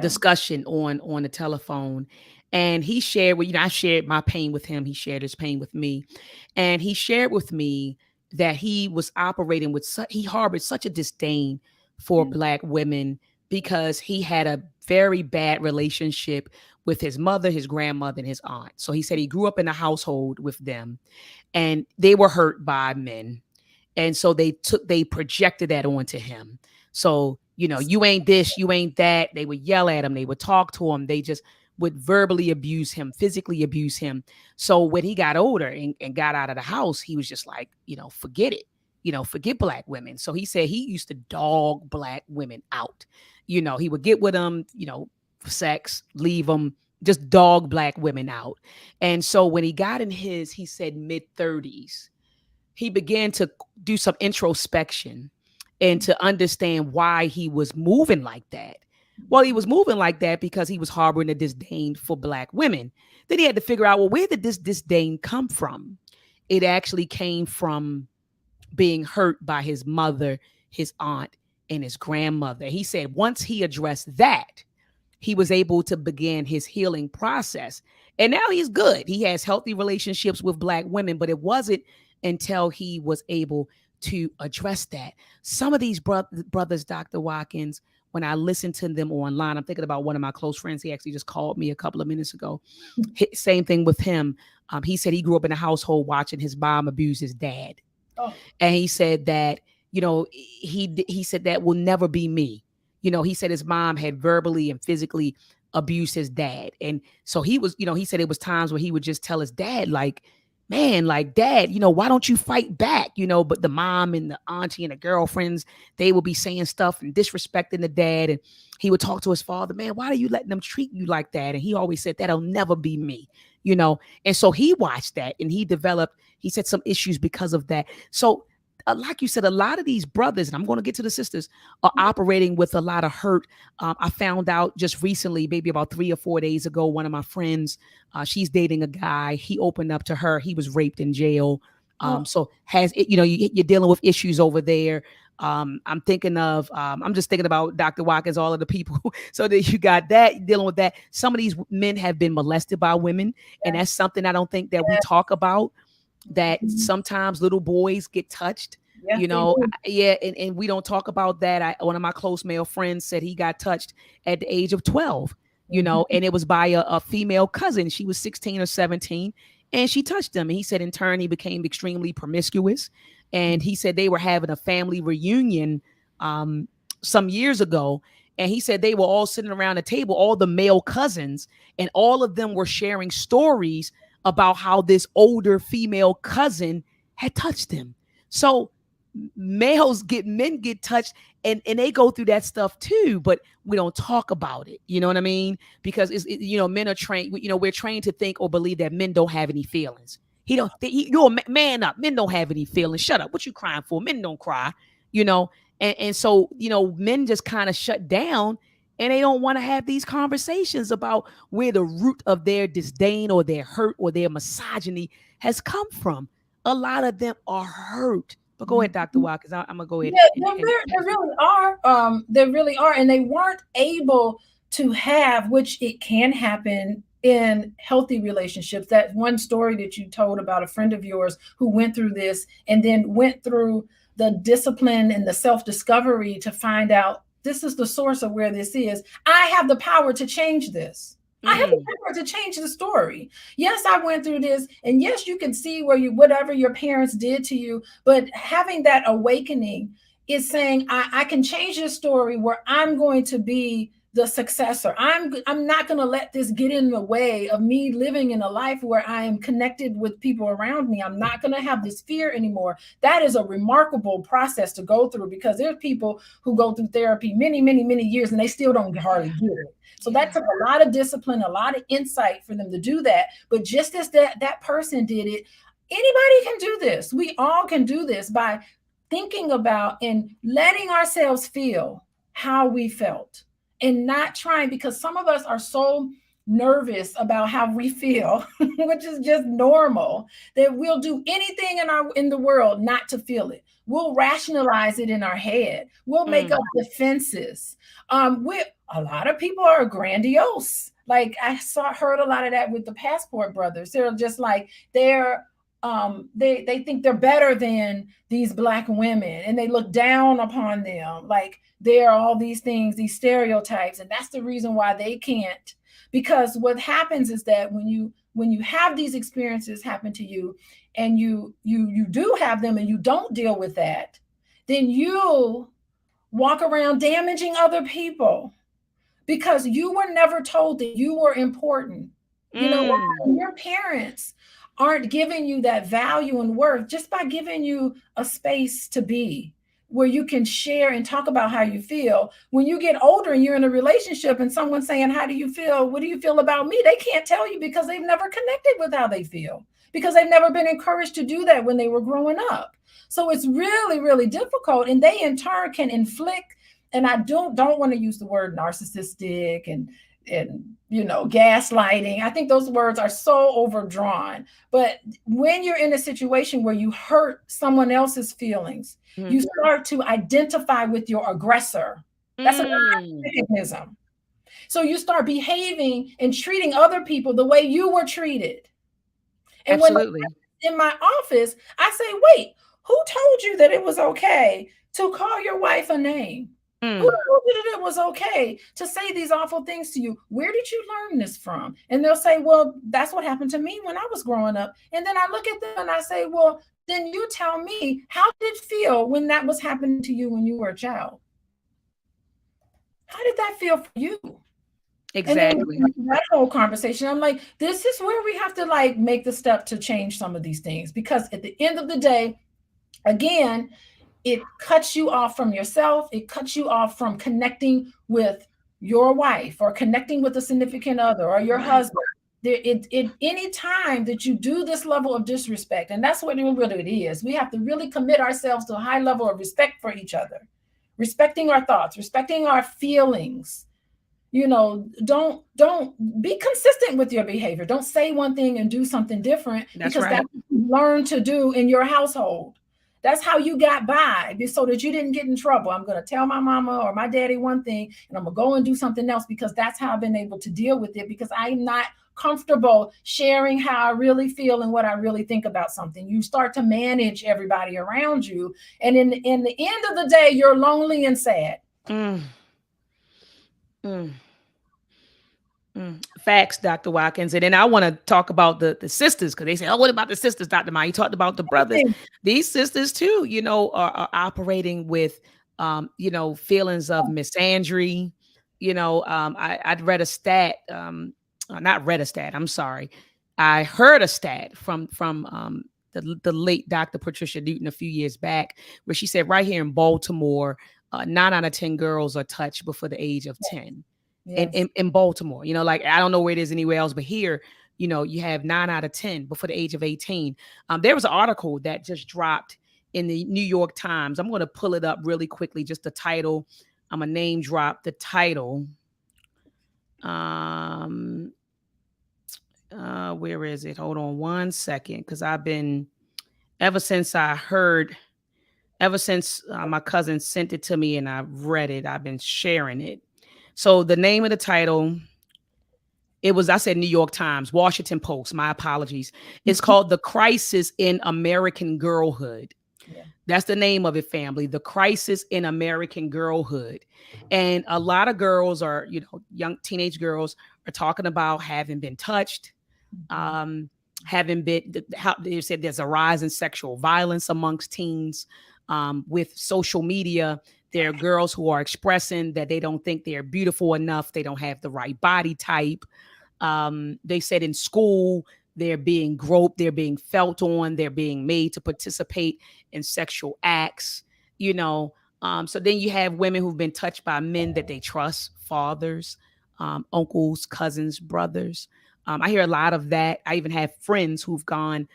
discussion on the telephone. And he shared, I shared my pain with him. He shared his pain with me. And he shared with me that he was operating with he harbored such a disdain for Black women because he had a very bad relationship with his mother, his grandmother, and his aunt. So he said he grew up in a household with them, and they were hurt by men. And so they projected that onto him. So, you ain't this, you ain't that. They would yell at him. They would talk to him. They just would verbally abuse him, physically abuse him. So when he got older and got out of the house, he was just like, forget it. Forget black women. So he said he used to dog black women out. He would get with them, sex, leave them, just dog black women out. And so when he got in he said mid-30s, he began to do some introspection and to understand why he was moving like that. Well, he was moving like that because he was harboring a disdain for black women. Then he had to figure out, well, where did this disdain come from? It actually came from being hurt by his mother, his aunt, and his grandmother. He said once he addressed that, he was able to begin his healing process. And now he's good. He has healthy relationships with black women, but it wasn't until he was able to address that. Some of these brothers, Dr. Watkins, when I listen to them online, I'm thinking about one of my close friends. He actually just called me a couple of minutes ago. Same thing with him. He said he grew up in a household watching his mom abuse his dad. Oh. And he said that, he said that will never be me. He said his mom had verbally and physically abused his dad. And so he was, he said it was times where he would just tell his dad, like, man, like, Dad, why don't you fight back? But the mom and the auntie and the girlfriends, they would be saying stuff and disrespecting the dad. And he would talk to his father, man, why are you letting them treat you like that? And he always said, that'll never be me, And so he watched that and he said some issues because of that. So like you said, a lot of these brothers, and I'm going to get to the sisters, are operating with a lot of hurt. I found out just recently, maybe about 3 or 4 days ago, one of my friends, she's dating a guy. He opened up to her. He was raped in jail. So you're dealing with issues over there. I'm just thinking about Dr. Watkins, all of the people. So that you got that, dealing with that. Some of these men have been molested by women. And that's something I don't think that we talk about. That sometimes little boys get touched, and we don't talk about that. One of my close male friends said he got touched at the age of 12, and it was by a female cousin. She was 16 or 17, and she touched him. And he said in turn, he became extremely promiscuous. And he said they were having a family reunion some years ago. And he said they were all sitting around a table, all the male cousins, and all of them were sharing stories about how this older female cousin had touched him. So men get touched and they go through that stuff too, but we don't talk about it. You know what I mean? Because men are trained, we're trained to think or believe that men don't have any feelings. You're a man up. Men don't have any feelings. Shut up. What you crying for? Men don't cry, and so, men just kind of shut down. And they don't want to have these conversations about where the root of their disdain or their hurt or their misogyny has come from. A lot of them are hurt. But go ahead, Dr. Watkins. I'm going to go ahead. Yeah, there really are. There really are. And they weren't able to have, which it can happen in healthy relationships. That one story that you told about a friend of yours who went through this and then went through the discipline and the self-discovery to find out, this is the source of where this is. I have the power to change this. I have the power to change the story. Yes, I went through this. And yes, you can see whatever your parents did to you, but having that awakening is saying, I can change this story where I'm going to be the successor. I'm not going to let this get in the way of me living in a life where I am connected with people around me. I'm not going to have this fear anymore. That is a remarkable process to go through, because there's people who go through therapy many, many, many years and they still don't hardly get it. So that took a lot of discipline, a lot of insight for them to do that. But just as that person did it, anybody can do this. We all can do this by thinking about and letting ourselves feel how we felt. And not trying, because some of us are so nervous about how we feel, which is just normal, that we'll do anything in the world not to feel it. We'll rationalize it in our head. We'll make up defenses. A lot of people are grandiose. Like I heard a lot of that with the Passport brothers. They're just like, they're they think they're better than these Black women, and they look down upon them like they're all these things, these stereotypes, and that's the reason why they can't. Because what happens is that when you have these experiences happen to you, and you do have them, and you don't deal with that, then you walk around damaging other people because you were never told that you were important. You know, your parents aren't giving you that value and worth just by giving you a space to be where you can share and talk about how you feel. When you get older and you're in a relationship and someone's saying, how do you feel? What do you feel about me? They can't tell you because they've never connected with how they feel, because they've never been encouraged to do that when they were growing up. So it's really, really difficult. And they in turn can inflict, and I don't want to use the word narcissistic and you know, gaslighting. I think those words are so overdrawn. But when you're in a situation where you hurt someone else's feelings, you start to identify with your aggressor. That's a mechanism. So you start behaving and treating other people the way you were treated. And Absolutely. when in my office, I say, wait, who told you that it was okay to call your wife a name? Who told you that it was okay to say these awful things to you? Where did you learn this from? And they'll say, well, that's what happened to me when I was growing up. And then I look at them and I say, well, then you tell me, how did it feel when that was happening to you when you were a child? How did that feel for you? Exactly. And then that whole conversation, I'm like, this is where we have to like make the step to change some of these things, because at the end of the day, again, it cuts you off from yourself. It cuts you off from connecting with your wife or connecting with a significant other or your husband. Any time that you do this level of disrespect, and that's what it is, we have to really commit ourselves to a high level of respect for each other, respecting our thoughts, respecting our feelings. You know, don't be consistent with your behavior. Don't say one thing and do something different, because that's what you learn to do in your household. That's how you got by, so that you didn't get in trouble. I'm going to tell my mama or my daddy one thing, and I'm going to go and do something else, because that's how I've been able to deal with it, because I'm not comfortable sharing how I really feel and what I really think about something. You start to manage everybody around you, and in the end of the day, you're lonely and sad. Facts, Dr. Watkins. And then I want to talk about the sisters, because they say, oh, what about the sisters, Dr. Ma? You talked about the brothers. These sisters too, you know, are operating with, you know, feelings of misandry. You know, I'd read a stat, not read a stat, I'm sorry. I heard a stat from the late Dr. Patricia Newton a few years back, where she said right here in Baltimore, 9 out of 10 girls are touched before the age of 10. Yes. In Baltimore, you know, like, I don't know where it is anywhere else, but here, you know, you have 9 out of 10 before the age of 18. There was an article that just dropped in the New York Times. I'm going to pull it up really quickly, just the title. I'm a name drop the title. Where is it? Hold on one second, because I've been, ever since my cousin sent it to me and I read it, I've been sharing it. So the name of the title, I said New York Times, Washington Post, my apologies. It's called The Crisis in American Girlhood. Yeah. That's the name of it, family. The Crisis in American Girlhood. And a lot of girls are, you know, young teenage girls are talking about having been touched, they said there's a rise in sexual violence amongst teens. With social media, there are girls who are expressing that they don't think they're beautiful enough. They don't have the right body type. They said in school, they're being groped, they're being felt on, they're being made to participate in sexual acts, you know. So then you have women who've been touched by men that they trust, fathers, uncles, cousins, brothers. I hear a lot of that. I even have friends who've gone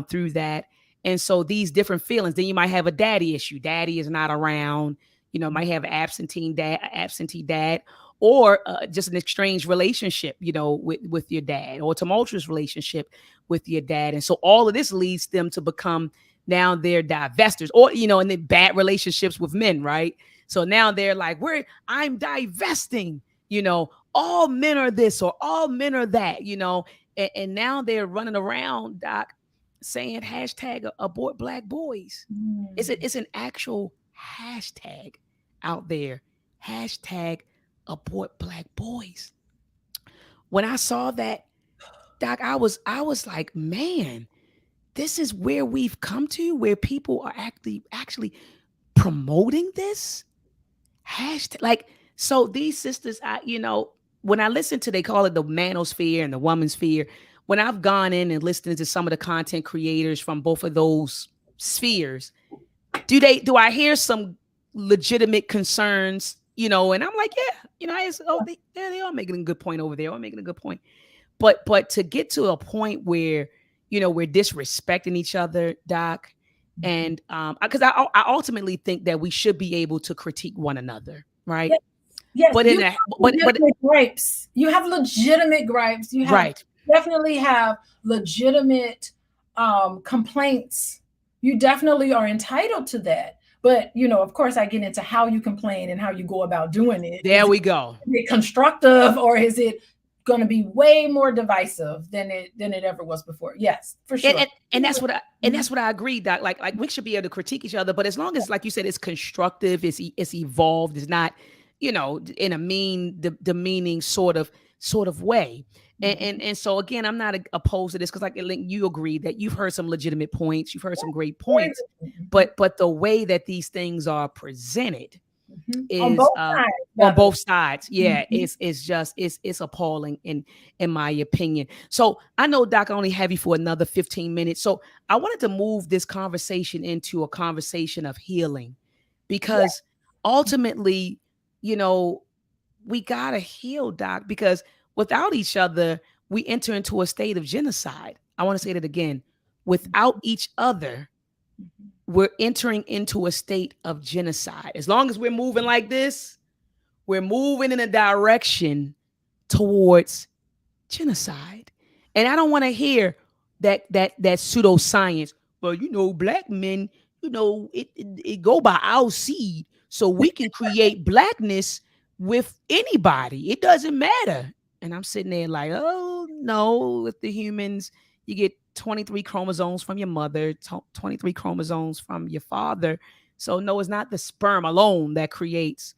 through that. And so these different feelings, then you might have a daddy issue. Daddy is not around, you know, might have an absentee dad, or just an estranged relationship, you know, with your dad, or a tumultuous relationship with your dad. And so all of this leads them to become, now they're divestors, or, you know, and then bad relationships with men, right? So now they're like, I'm divesting, you know, all men are this or all men are that, you know, and now they're running around, Doc, saying hashtag abort Black boys. It's an actual hashtag out there. Hashtag abort Black boys. When I saw that, Doc, I was like, man, this is where we've come to, where people are actually promoting this hashtag. Like, so these sisters, when I listen to, they call it the manosphere and the womansphere. When I've gone in and listened to some of the content creators from both of those spheres, do I hear some legitimate concerns? And I'm like, yeah, they are making a good point over there. I'm making a good point. But to get to a point where, we're disrespecting each other, Doc, and because I ultimately think that we should be able to critique one another, right? Yes. But gripes. You have legitimate gripes. You have right. Definitely have legitimate complaints. You definitely are entitled to that. But, of course, I get into how you complain and how you go about doing it. There we go. Is it constructive, or is it going to be way more divisive than it ever was before? Yes, for sure. And that's what I agree, Doc. Like we should be able to critique each other, but as long as, like you said, it's constructive, it's evolved, it's not, in a mean, demeaning sort of way. And so again, I'm not opposed to this, because like you agree that you've heard some legitimate points, you've heard some great points, but the way that these things are presented is on both sides. Yeah, it's appalling in my opinion. So I know, Doc, I only have you for another 15 minutes. So I wanted to move this conversation into a conversation of healing, because ultimately, we gotta heal, Doc, because without each other, we enter into a state of genocide. I want to say that again. Without each other, we're entering into a state of genocide. As long as we're moving like this, we're moving in a direction towards genocide. And I don't want to hear that pseudoscience. Well, Black men, it go by our seed, so we can create blackness with anybody. It doesn't matter. And I'm sitting there like, oh no, with the humans, you get 23 chromosomes from your mother, 23 chromosomes from your father. So no, it's not the sperm alone that creates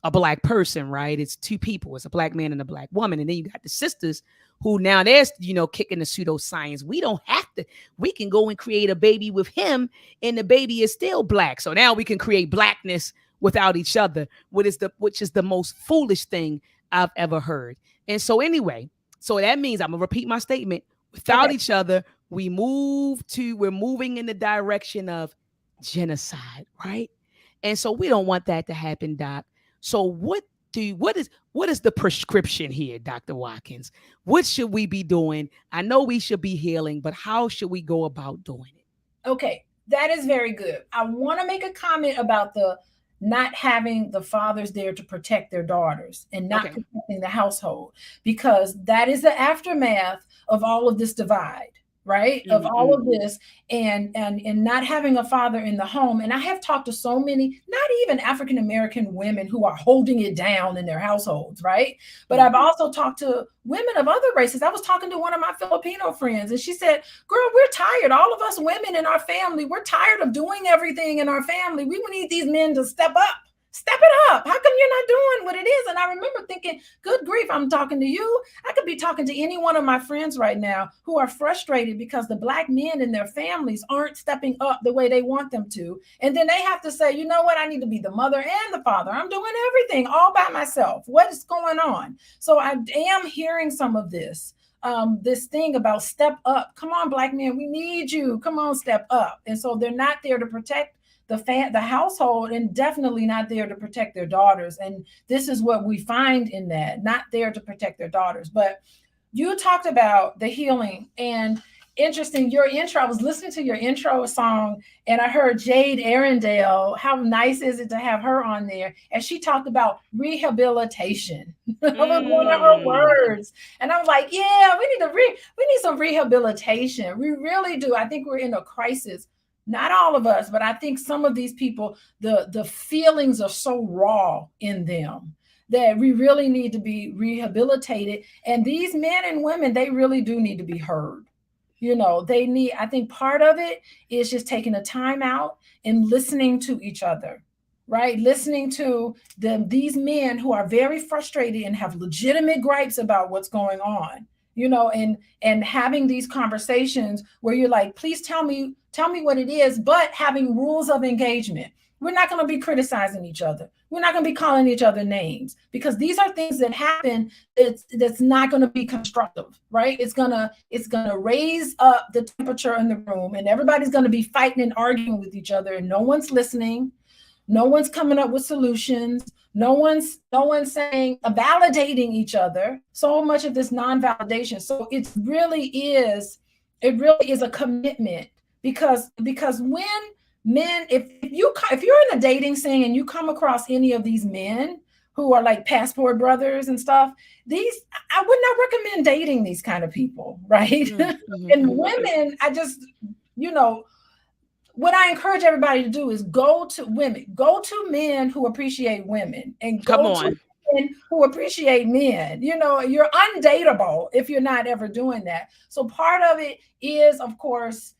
a Black person, right? It's two people. It's a Black man and a Black woman. And then you got the sisters who now they're, kicking the pseudoscience. We don't have to. We can go and create a baby with him, and the baby is still Black. So now we can create blackness without each other, which is the most foolish thing I've ever heard. And so anyway, so that means, I'm gonna repeat my statement, without each other, we're moving in the direction of genocide, right? And so we don't want that to happen, Doc. So what is the prescription here, Dr. Watkins? What should we be doing? I know we should be healing, but how should we go about doing it? Okay, that is very good. I want to make a comment about the not having the fathers there to protect their daughters and not protecting the household, because that is the aftermath of all of this divide, right? Mm-hmm. Of all of this and not having a father in the home. And I have talked to so many, not even African-American women who are holding it down in their households, right? But I've also talked to women of other races. I was talking to one of my Filipino friends, and she said, girl, we're tired. All of us women in our family, we're tired of doing everything in our family. We need these men to step up. Step it up. How come you're not doing what it is? And I remember thinking, good grief, I'm talking to you. I could be talking to any one of my friends right now who are frustrated because the Black men in their families aren't stepping up the way they want them to. And then they have to say, you know what? I need to be the mother and the father. I'm doing everything all by myself. What is going on? So I am hearing some of this. This thing about step up. Come on, Black men, we need you. Come on, step up. And so they're not there to protect the household, and definitely not there to protect their daughters. And this is what we find in that, not there to protect their daughters. But you talked about the healing, and interesting, your intro, I was listening to your intro song, and I heard Jade Arendelle. How nice is it to have her on there? And she talked about rehabilitation. That was one of her words. And I was like, yeah, we need some rehabilitation. We really do. I think we're in a crisis. Not all of us, but I think some of these people, the feelings are so raw in them that we really need to be rehabilitated. And these men and women, they really do need to be heard. They need, I think part of it is just taking a time out and listening to each other, right? Listening to these men who are very frustrated and have legitimate gripes about what's going on, and having these conversations where you're like, please tell me what it is, but having rules of engagement. We're not going to be criticizing each other. We're not going to be calling each other names, because these are things that happen. That's not going to be constructive, right? It's gonna raise up the temperature in the room, and everybody's going to be fighting and arguing with each other, and no one's listening. No one's coming up with solutions. No one's saying, validating each other. So much of this non-validation. So it really is a commitment, because when men, if you're in a dating scene and you come across any of these men who are like passport brothers and stuff, I would not recommend dating these kind of people, right? Mm-hmm. And women, what I encourage everybody to do is go to men who appreciate women, and go to men who appreciate men. You're undateable if you're not ever doing that. So part of it is, of course,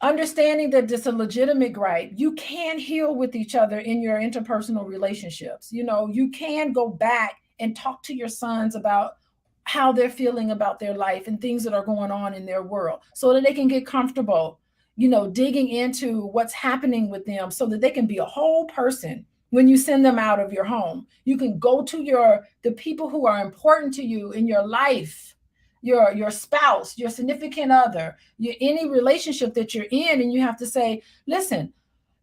understanding that this is a legitimate gripe. You can heal with each other in your interpersonal relationships. You can go back and talk to your sons about how they're feeling about their life and things that are going on in their world, so that they can get comfortable, digging into what's happening with them, so that they can be a whole person when you send them out of your home. You can go to the people who are important to you in your life, your spouse, your significant other, any relationship that you're in, and you have to say, listen,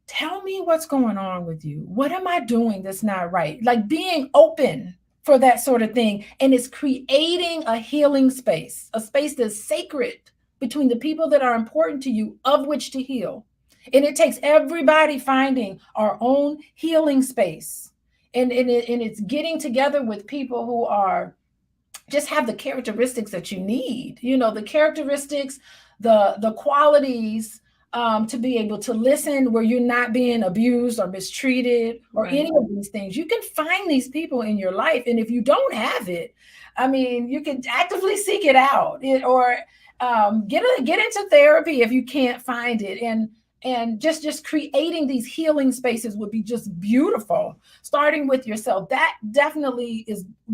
tell me what's going on with you. What am I doing that's not right? Like, being open for that sort of thing. And it's creating a healing space, a space that's sacred between the people that are important to you, of which to heal. And it takes everybody finding our own healing space. And it's getting together with people who are just have the characteristics that you need, the characteristics, the qualities, to be able to listen, where you're not being abused or mistreated or any of these things. You can find these people in your life. And if you don't have it, you can actively seek it out, or get into therapy if you can't find it. And just creating these healing spaces would be just beautiful, starting with yourself. That definitely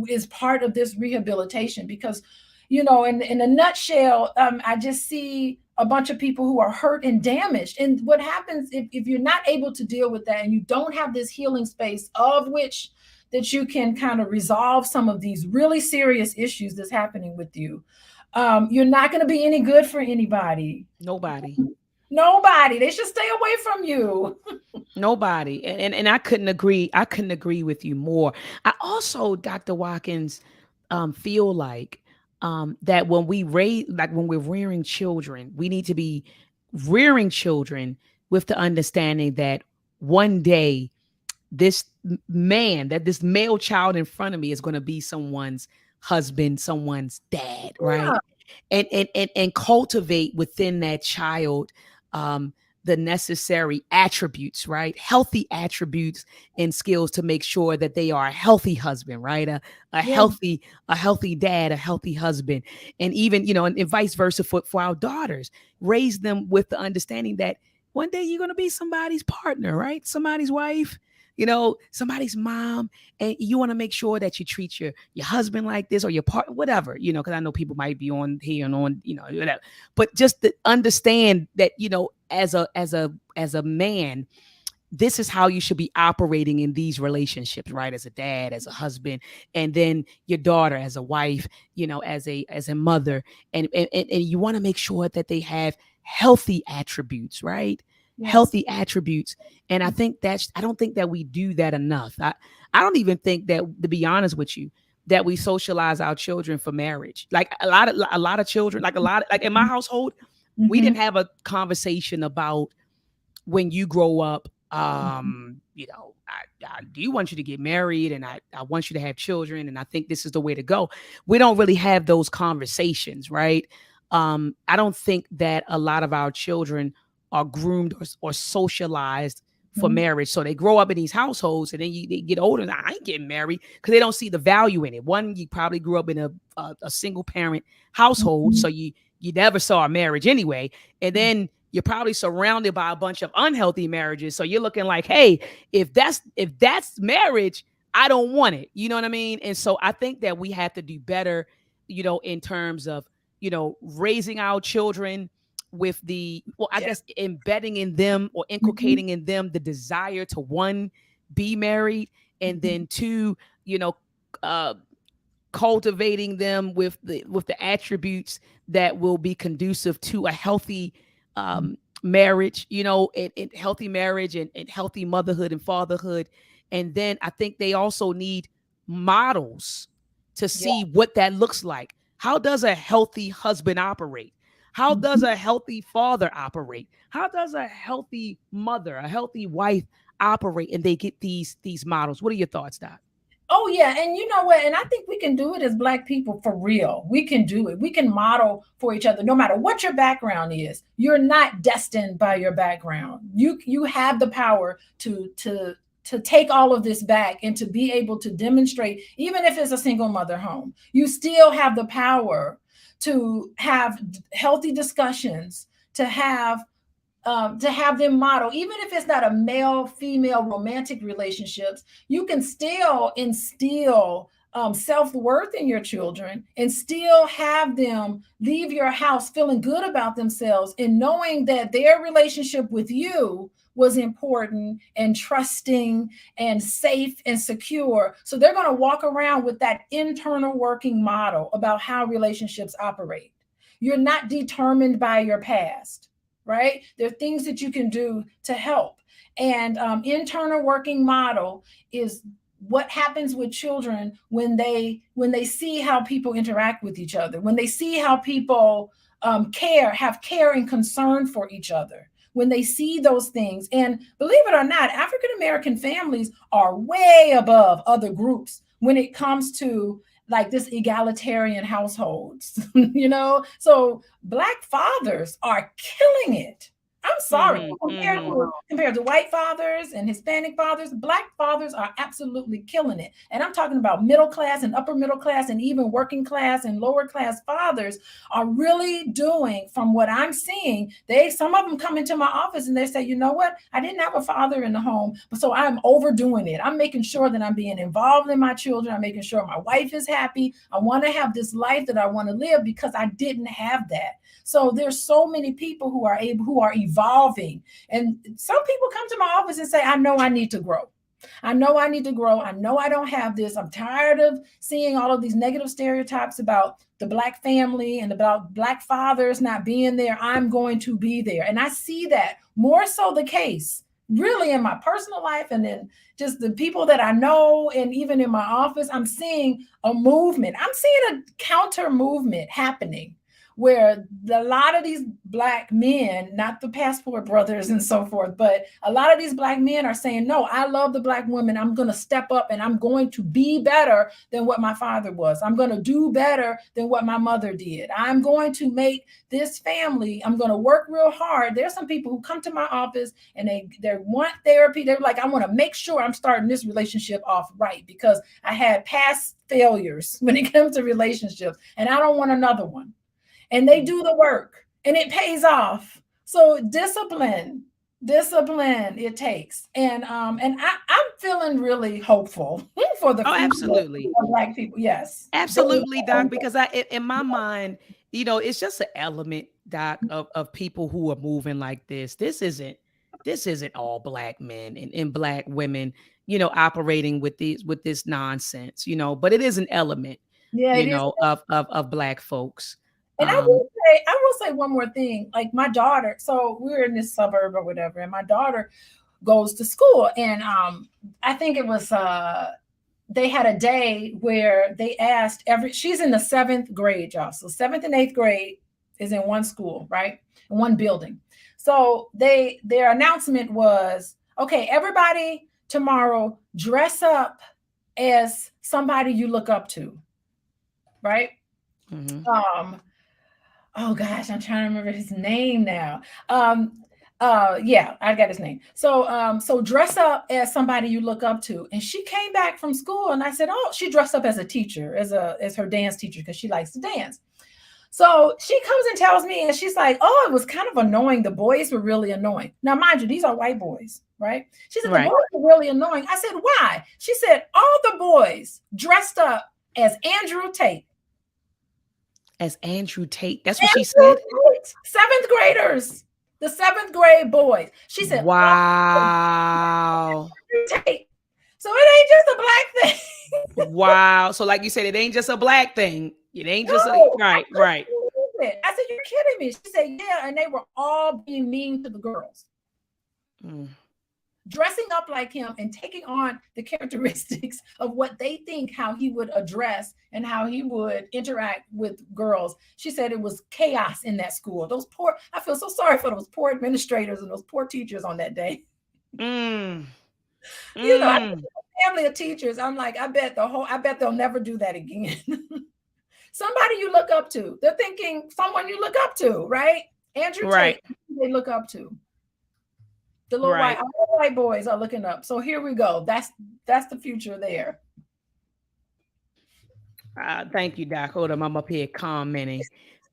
is part of this rehabilitation, because, in a nutshell, I just see a bunch of people who are hurt and damaged. And what happens if you're not able to deal with that, and you don't have this healing space of which that you can kind of resolve some of these really serious issues that's happening with you, you're not going to be any good for anybody. Nobody. They should stay away from you. Nobody. And I couldn't agree with you more. I also, Dr. Watkins, feel like that when we're rearing children, we need to be rearing children with the understanding that one day this male child in front of me is going to be someone's husband, someone's dad, right? Yeah. And cultivate within that child the necessary attributes, right? Healthy attributes and skills to make sure that they are a healthy husband, right? A healthy dad, a healthy husband. And even, and vice versa for our daughters. Raise them with the understanding that one day you're going to be somebody's partner, right? Somebody's wife, somebody's mom, and you want to make sure that you treat your husband like this, or your partner, whatever, because I know people might be on here and on, whatever. But just to understand that, as a man, this is how you should be operating in these relationships, right? As a dad, as a husband, and then your daughter as a wife, as a mother, and you want to make sure that they have healthy attributes, right? Yes. Healthy attributes. And I don't think that we do that enough. I don't even think that, to be honest with you, that we socialize our children for marriage. Like a lot of children, like in my household, we didn't have a conversation about when you grow up, I do want you to get married, and I want you to have children, and I think this is the way to go. We don't really have those conversations, right? I don't think that a lot of our children are groomed or socialized for marriage. So they grow up in these households, and then they get older and I ain't getting married because they don't see the value in it. One, you probably grew up in a single parent household, so you never saw a marriage anyway. And then you're probably surrounded by a bunch of unhealthy marriages. So you're looking like, hey, if that's marriage, I don't want it. You know what I mean? And so I think that we have to do better, in terms of, raising our children with I guess embedding in them or inculcating in them the desire to, one, be married, and then two, cultivating them with the attributes that will be conducive to a healthy marriage, and healthy marriage and healthy motherhood and fatherhood. And then I think they also need models to see what that looks like. How does a healthy husband operate? How does a healthy father operate? How does a healthy mother, a healthy wife operate? And they get these models. What are your thoughts, Doc? Oh, yeah. And you know what? And I think we can do it as Black people for real. We can do it. We can model for each other, no matter what your background is. You're not destined by your background. You have the power to take all of this back and to be able to demonstrate, even if it's a single mother home, you still have the power to have healthy discussions, to have them model, even if it's not a male-female romantic relationships, you can still instill self-worth in your children and still have them leave your house feeling good about themselves and knowing that their relationship with you was important and trusting and safe and secure. So they're going to walk around with that internal working model about how relationships operate. You're not determined by your past. Right? There are things that you can do to help. And internal working model is what happens with children when they see how people interact with each other, when they see how people have care and concern for each other, when they see those things. And believe it or not, African-American families are way above other groups when it comes to like this egalitarian households, so Black fathers are killing it. I'm sorry, compared to white fathers and Hispanic fathers, Black fathers are absolutely killing it. And I'm talking about middle class and upper middle class and even working class and lower class fathers are really doing, from what I'm seeing, some of them come into my office and they say, you know what, I didn't have a father in the home, so I'm overdoing it. I'm making sure that I'm being involved in my children. I'm making sure my wife is happy. I want to have this life that I want to live because I didn't have that. So there's so many people who are evolving. And some people come to my office and say, I know I need to grow. I know I need to grow. I know I don't have this. I'm tired of seeing all of these negative stereotypes about the Black family and about Black fathers not being there. I'm going to be there. And I see that more so the case really in my personal life and then just the people that I know. And even in my office, I'm seeing a movement. I'm seeing a counter movement happening, where a lot of these Black men, not the passport brothers and so forth, but a lot of these Black men are saying, no, I love the Black woman. I'm going to step up and I'm going to be better than what my father was. I'm going to do better than what my mother did. I'm going to make this family, I'm going to work real hard. There's some people who come to my office and they want therapy. They're like, I want to make sure I'm starting this relationship off right because I had past failures when it comes to relationships and I don't want another one. And they do the work and it pays off. So discipline it takes. And I'm feeling really hopeful for the future absolutely of Black people. Yes. Absolutely, Doc, because in my mind, it's just an element, Doc, of people who are moving like this. This isn't all Black men and Black women, operating with this nonsense, but it is an element, of Black folks. And I will say one more thing. Like my daughter, so we're in this suburb or whatever, and my daughter goes to school. And I think it was they had a day where they asked she's in the 7th grade, y'all. So 7th and 8th grade is in one school, right? In one building. So their announcement was, okay, everybody tomorrow dress up as somebody you look up to, right? Mm-hmm. Oh gosh, I'm trying to remember his name now. Yeah, I got his name. So dress up as somebody you look up to. And she came back from school and I said, oh, she dressed up as a teacher, as her dance teacher, because she likes to dance. So she comes and tells me, and she's like, oh, it was kind of annoying. The boys were really annoying. Now, mind you, these are white boys, right? She said, the Right. boys were really annoying. I said, why? She said, all the boys dressed up as Andrew Tate. As Andrew Tate. That's what she said? Tate, 7th graders. The 7th grade boys. She said, wow. Andrew Tate. So it ain't just a black thing. Wow. So like you said, it ain't just a black thing. It ain't just right. I said, you're kidding me. She said, yeah, and they were all being mean to the girls. Dressing up like him and taking on the characteristics of what they think how he would address and how he would interact with girls. She said it was chaos in that school. I feel so sorry for those poor administrators and those poor teachers on that day. You know, I have a family of teachers. I'm like, I bet they'll never do that again. Somebody you look up to. They're thinking someone you look up to, right? Andrew Tate, they look up to. The little white boys are looking up. So here we go. That's the future there. Thank you, Doc. Hold on, I'm up here commenting.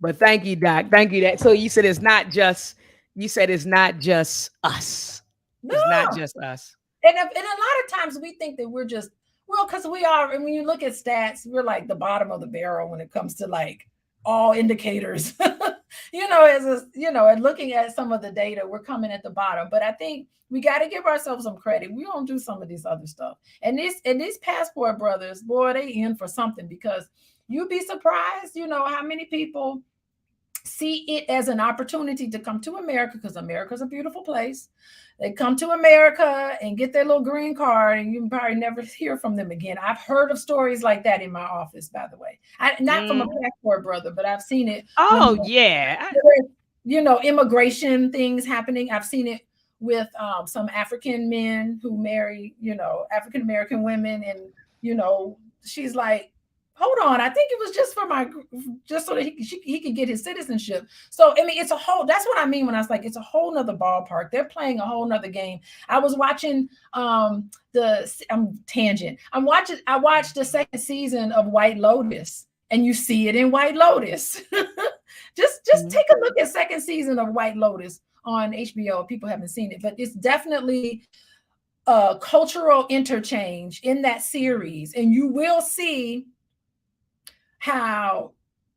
But thank you, Doc. Thank you. So you said it's not just us. No. It's not just us. And a lot of times we think that we're just, well, because we are, and when you look at stats, we're like the bottom of the barrel when it comes to like all indicators. And looking at some of the data, we're coming at the bottom. But I think we got to give ourselves some credit. We don't do some of these other stuff. And these passport brothers, boy, they in for something, because you'd be surprised, how many people see it as an opportunity to come to America, because America's a beautiful place. They come to America and get their little green card, and you probably never hear from them again. I've heard of stories like that in my office, by the way. Not from a passport brother, but I've seen it. Oh, yeah. Immigration things happening. I've seen it with some African men who marry, African American women. And, she's like, hold on, I think it was just so that he could get his citizenship. So, I mean, that's what I mean when I was like, it's a whole nother ballpark. They're playing a whole nother game. I was watching I watched the second season of White Lotus, and you see it in White Lotus. just take a look at second season of White Lotus on HBO if people haven't seen it, but it's definitely a cultural interchange in that series. And you will see how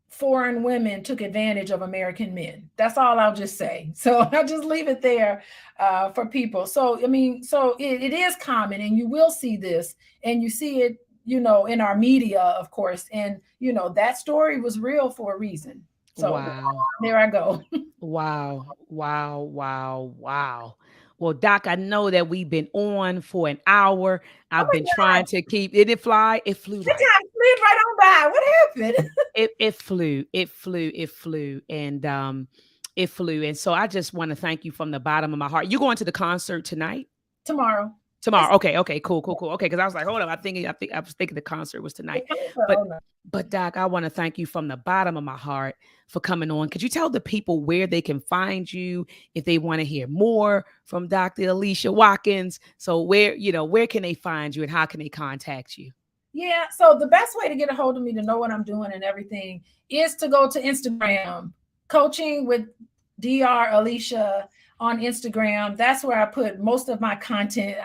foreign women took advantage of American men. That's all I'll just say. So I'll just leave it there for people. So, I mean, it is common, and you will see this, and you see it, in our media, of course. And, that story was real for a reason. So wow. There I go. Wow. Well, Doc, I know that we've been on for an hour. I've been trying to keep it. Did it fly? It flew. Right on by. What happened? It flew. And it flew. And so I just want to thank you from the bottom of my heart. You going to the concert tonight? Tomorrow. Okay, cool. Okay, because I was like, hold on, I was thinking the concert was tonight. But Doc, I want to thank you from the bottom of my heart for coming on. Could you tell the people where they can find you if they want to hear more from Dr. Alicia Watkins? So where can they find you, and how can they contact you? Yeah, so the best way to get a hold of me, to know what I'm doing and everything, is to go to Instagram, Coaching with Dr. Alicia on Instagram. That's where I put most of my content.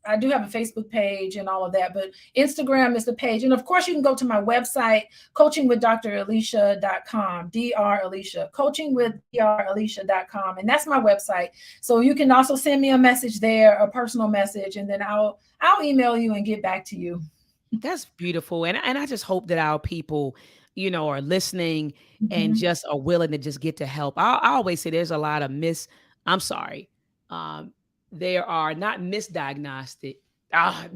I do have a Facebook page and all of that, but Instagram is the page. And of course, you can go to my website, coachingwithdralicia.com, Dr. Alicia, coachingwithdralicia.com. And that's my website. So you can also send me a message there, a personal message, and then I'll email you and get back to you. That's beautiful. And I just hope that our people, are listening and just are willing to just get to help. I always say there's a lot of there are not misdiagnostic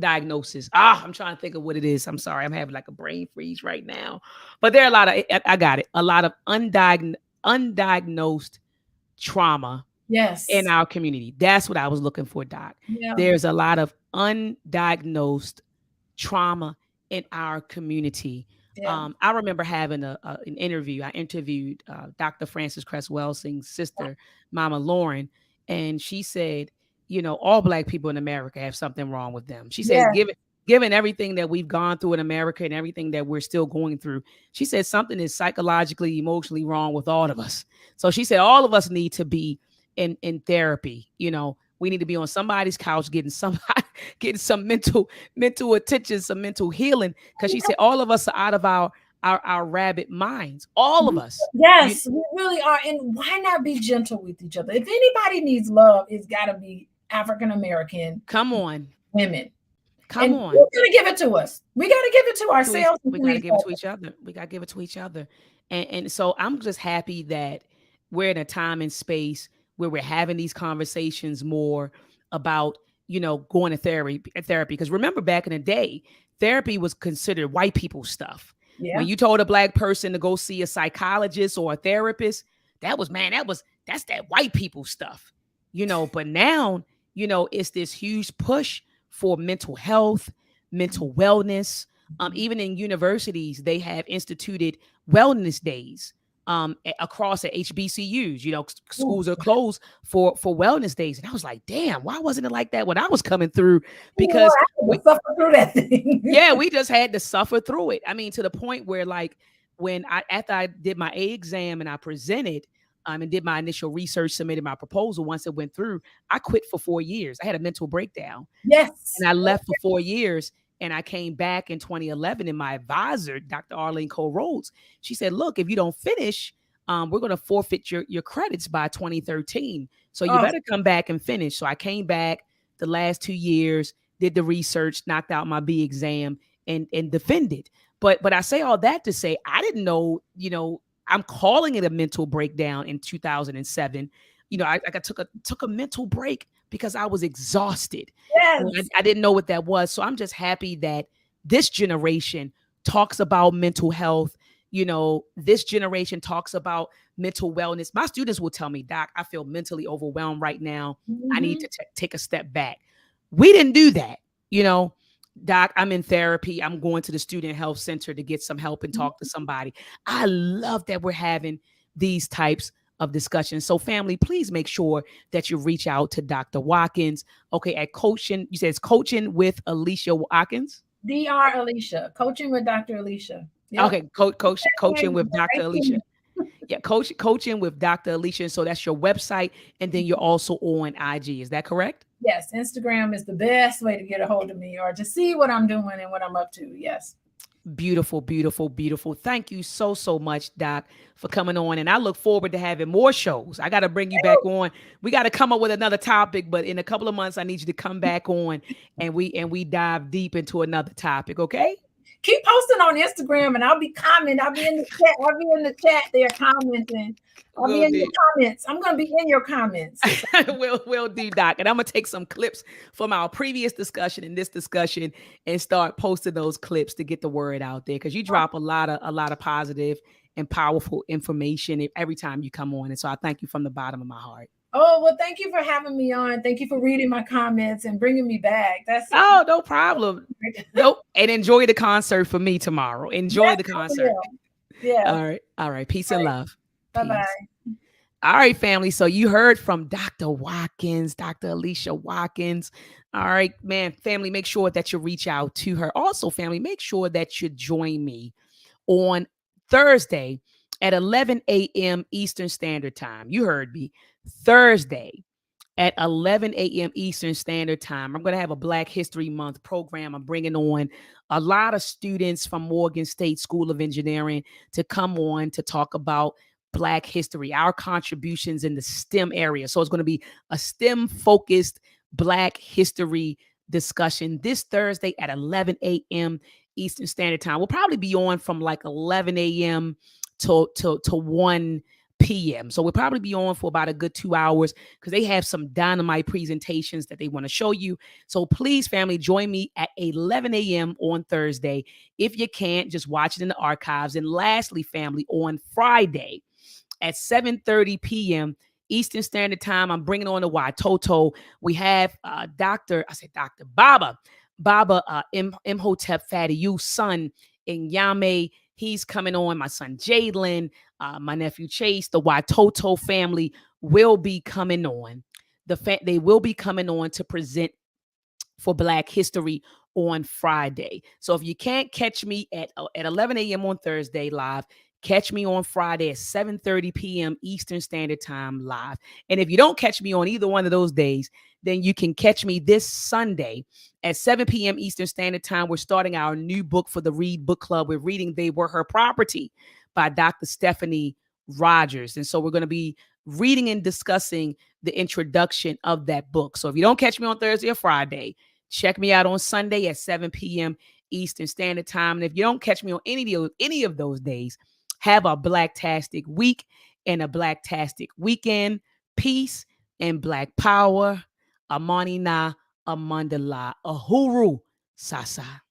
diagnosis. I'm trying to think of what it is. I'm sorry. I'm having like a brain freeze right now. But there are a lot of, I got it, a lot of undiagnosed trauma in our community. That's what I was looking for, Doc. Yeah. There's a lot of undiagnosed trauma in our community. Yeah. I remember having an interview. I interviewed Dr. Frances Cress Welsing's sister, Mama Lauren, and she said, you know, all Black people in America have something wrong with them. She says, Yes. given everything that we've gone through in America and everything that we're still going through, she said something is psychologically, emotionally wrong with all of us. So she said all of us need to be in therapy. You know, we need to be on somebody's couch getting some mental attention, some mental healing. Because she said all of us are out of our rabid minds. All of us. Yes, we really are. And why not be gentle with each other? If anybody needs love, it's got to be African American. Come on. Women. Come and on. Who's going to give it to us? We got to give it to ourselves. We got to give it to each other. We got to give it to each other. And so I'm just happy that we're in a time and space where we're having these conversations more about, you know, going to therapy. Because remember, back in the day, therapy was considered white people stuff. Yeah. When you told a Black person to go see a psychologist or a therapist, that's that white people stuff, you know. But now, you know, it's this huge push for mental health, mental wellness. Even in universities, they have instituted wellness days across the HBCUs. You know, schools are closed for wellness days. And I was like, damn, why wasn't it like that when I was coming through? Because we suffer through that thing. Yeah, we just had to suffer through it. I mean, to the point where, like, after I did my A exam and I presented and did my initial research, submitted my proposal, once it went through, I quit for 4 years. I had a mental breakdown. Yes. And I left for 4 years. And I came back in 2011, and my advisor, Dr. Arlene Cole Rhodes, she said, look, if you don't finish, we're going to forfeit your credits by 2013. So you better come back and finish. So I came back the last 2 years, did the research, knocked out my B exam, and defended. But I say all that to say, I didn't know, you know, I'm calling it a mental breakdown in 2007. You know, I took a mental break because I was exhausted. Yes. I didn't know what that was. So I'm just happy that this generation talks about mental health. You know, this generation talks about mental wellness. My students will tell me, Doc, I feel mentally overwhelmed right now. I need to take a step back. We didn't do that. You know, Doc, I'm in therapy. I'm going to the student health center to get some help and talk to somebody. I love that we're having these types of discussions. So family, please make sure that you reach out to Dr. Watkins. Okay, at coaching, you said it's coaching with Alicia Watkins? Dr. Alicia, coaching with Dr. Alicia. Yep. Okay, coaching with Dr. Alicia. Yeah, coaching with Dr. Alicia. So that's your website. And then you're also on IG. Is that correct? Yes, Instagram is the best way to get a hold of me or to see what I'm doing and what I'm up to. Yes. Beautiful, beautiful, beautiful. Thank you so much, Doc, for coming on. And I look forward to having more shows. I got to bring you back on. We got to come up with another topic, but in a couple of months, I need you to come back on and we dive deep into another topic. Okay. Keep posting on Instagram and I'll be commenting. I'll be in the chat. I'll be in the chat there commenting. I'll be in your comments. I'm going to be in your comments. We'll do, Doc. And I'm going to take some clips from our previous discussion and this discussion and start posting those clips to get the word out there. Because you drop a lot of positive and powerful information every time you come on. And so I thank you from the bottom of my heart. Oh, well, thank you for having me on. Thank you for reading my comments and bringing me back. No problem. Nope. And enjoy the concert for me tomorrow. Enjoy the concert. Yeah. All right. Peace and love. Bye-bye. All right, family. So you heard from Dr. Watkins, Dr. Alicia Watkins. All right, man, family, make sure that you reach out to her. Also, family, make sure that you join me on Thursday at 11 a.m. Eastern Standard Time. You heard me. Thursday at 11 a.m. Eastern Standard Time. I'm going to have a Black History Month program. I'm bringing on a lot of students from Morgan State School of Engineering to come on to talk about Black history, our contributions in the STEM area. So it's going to be a STEM-focused Black history discussion this Thursday at 11 a.m. Eastern Standard Time. We'll probably be on from like 11 a.m. to 1 p.m. So we'll probably be on for about a good 2 hours because they have some dynamite presentations that they want to show you. So please, family, join me at 11 a.m. on Thursday. If you can't, just watch it in the archives. And lastly, family, on Friday at 7:30 p.m. Eastern Standard Time, I'm bringing on the Watoto. We have Baba Imhotep Fadiu's son in Yame. He's coming on. My son Jalen, my nephew Chase, the Watoto family will be coming on They will be coming on to present for Black History on Friday. So if you can't catch me at 11 a.m. on Thursday live, catch me on Friday at 7:30 p.m. Eastern Standard Time live. And if you don't catch me on either one of those days, then you can catch me this Sunday at 7 p.m. Eastern Standard Time. We're starting our new book for the Read Book Club. We're reading They Were Her Property by Dr. Stephanie Rogers. And so we're going to be reading and discussing the introduction of that book. So if you don't catch me on Thursday or Friday, check me out on Sunday at 7 p.m. Eastern Standard Time. And if you don't catch me on any of those days, have a Blacktastic week and a Blacktastic weekend. Peace and Black power. Amani na Amandala. Ahuru Sasa.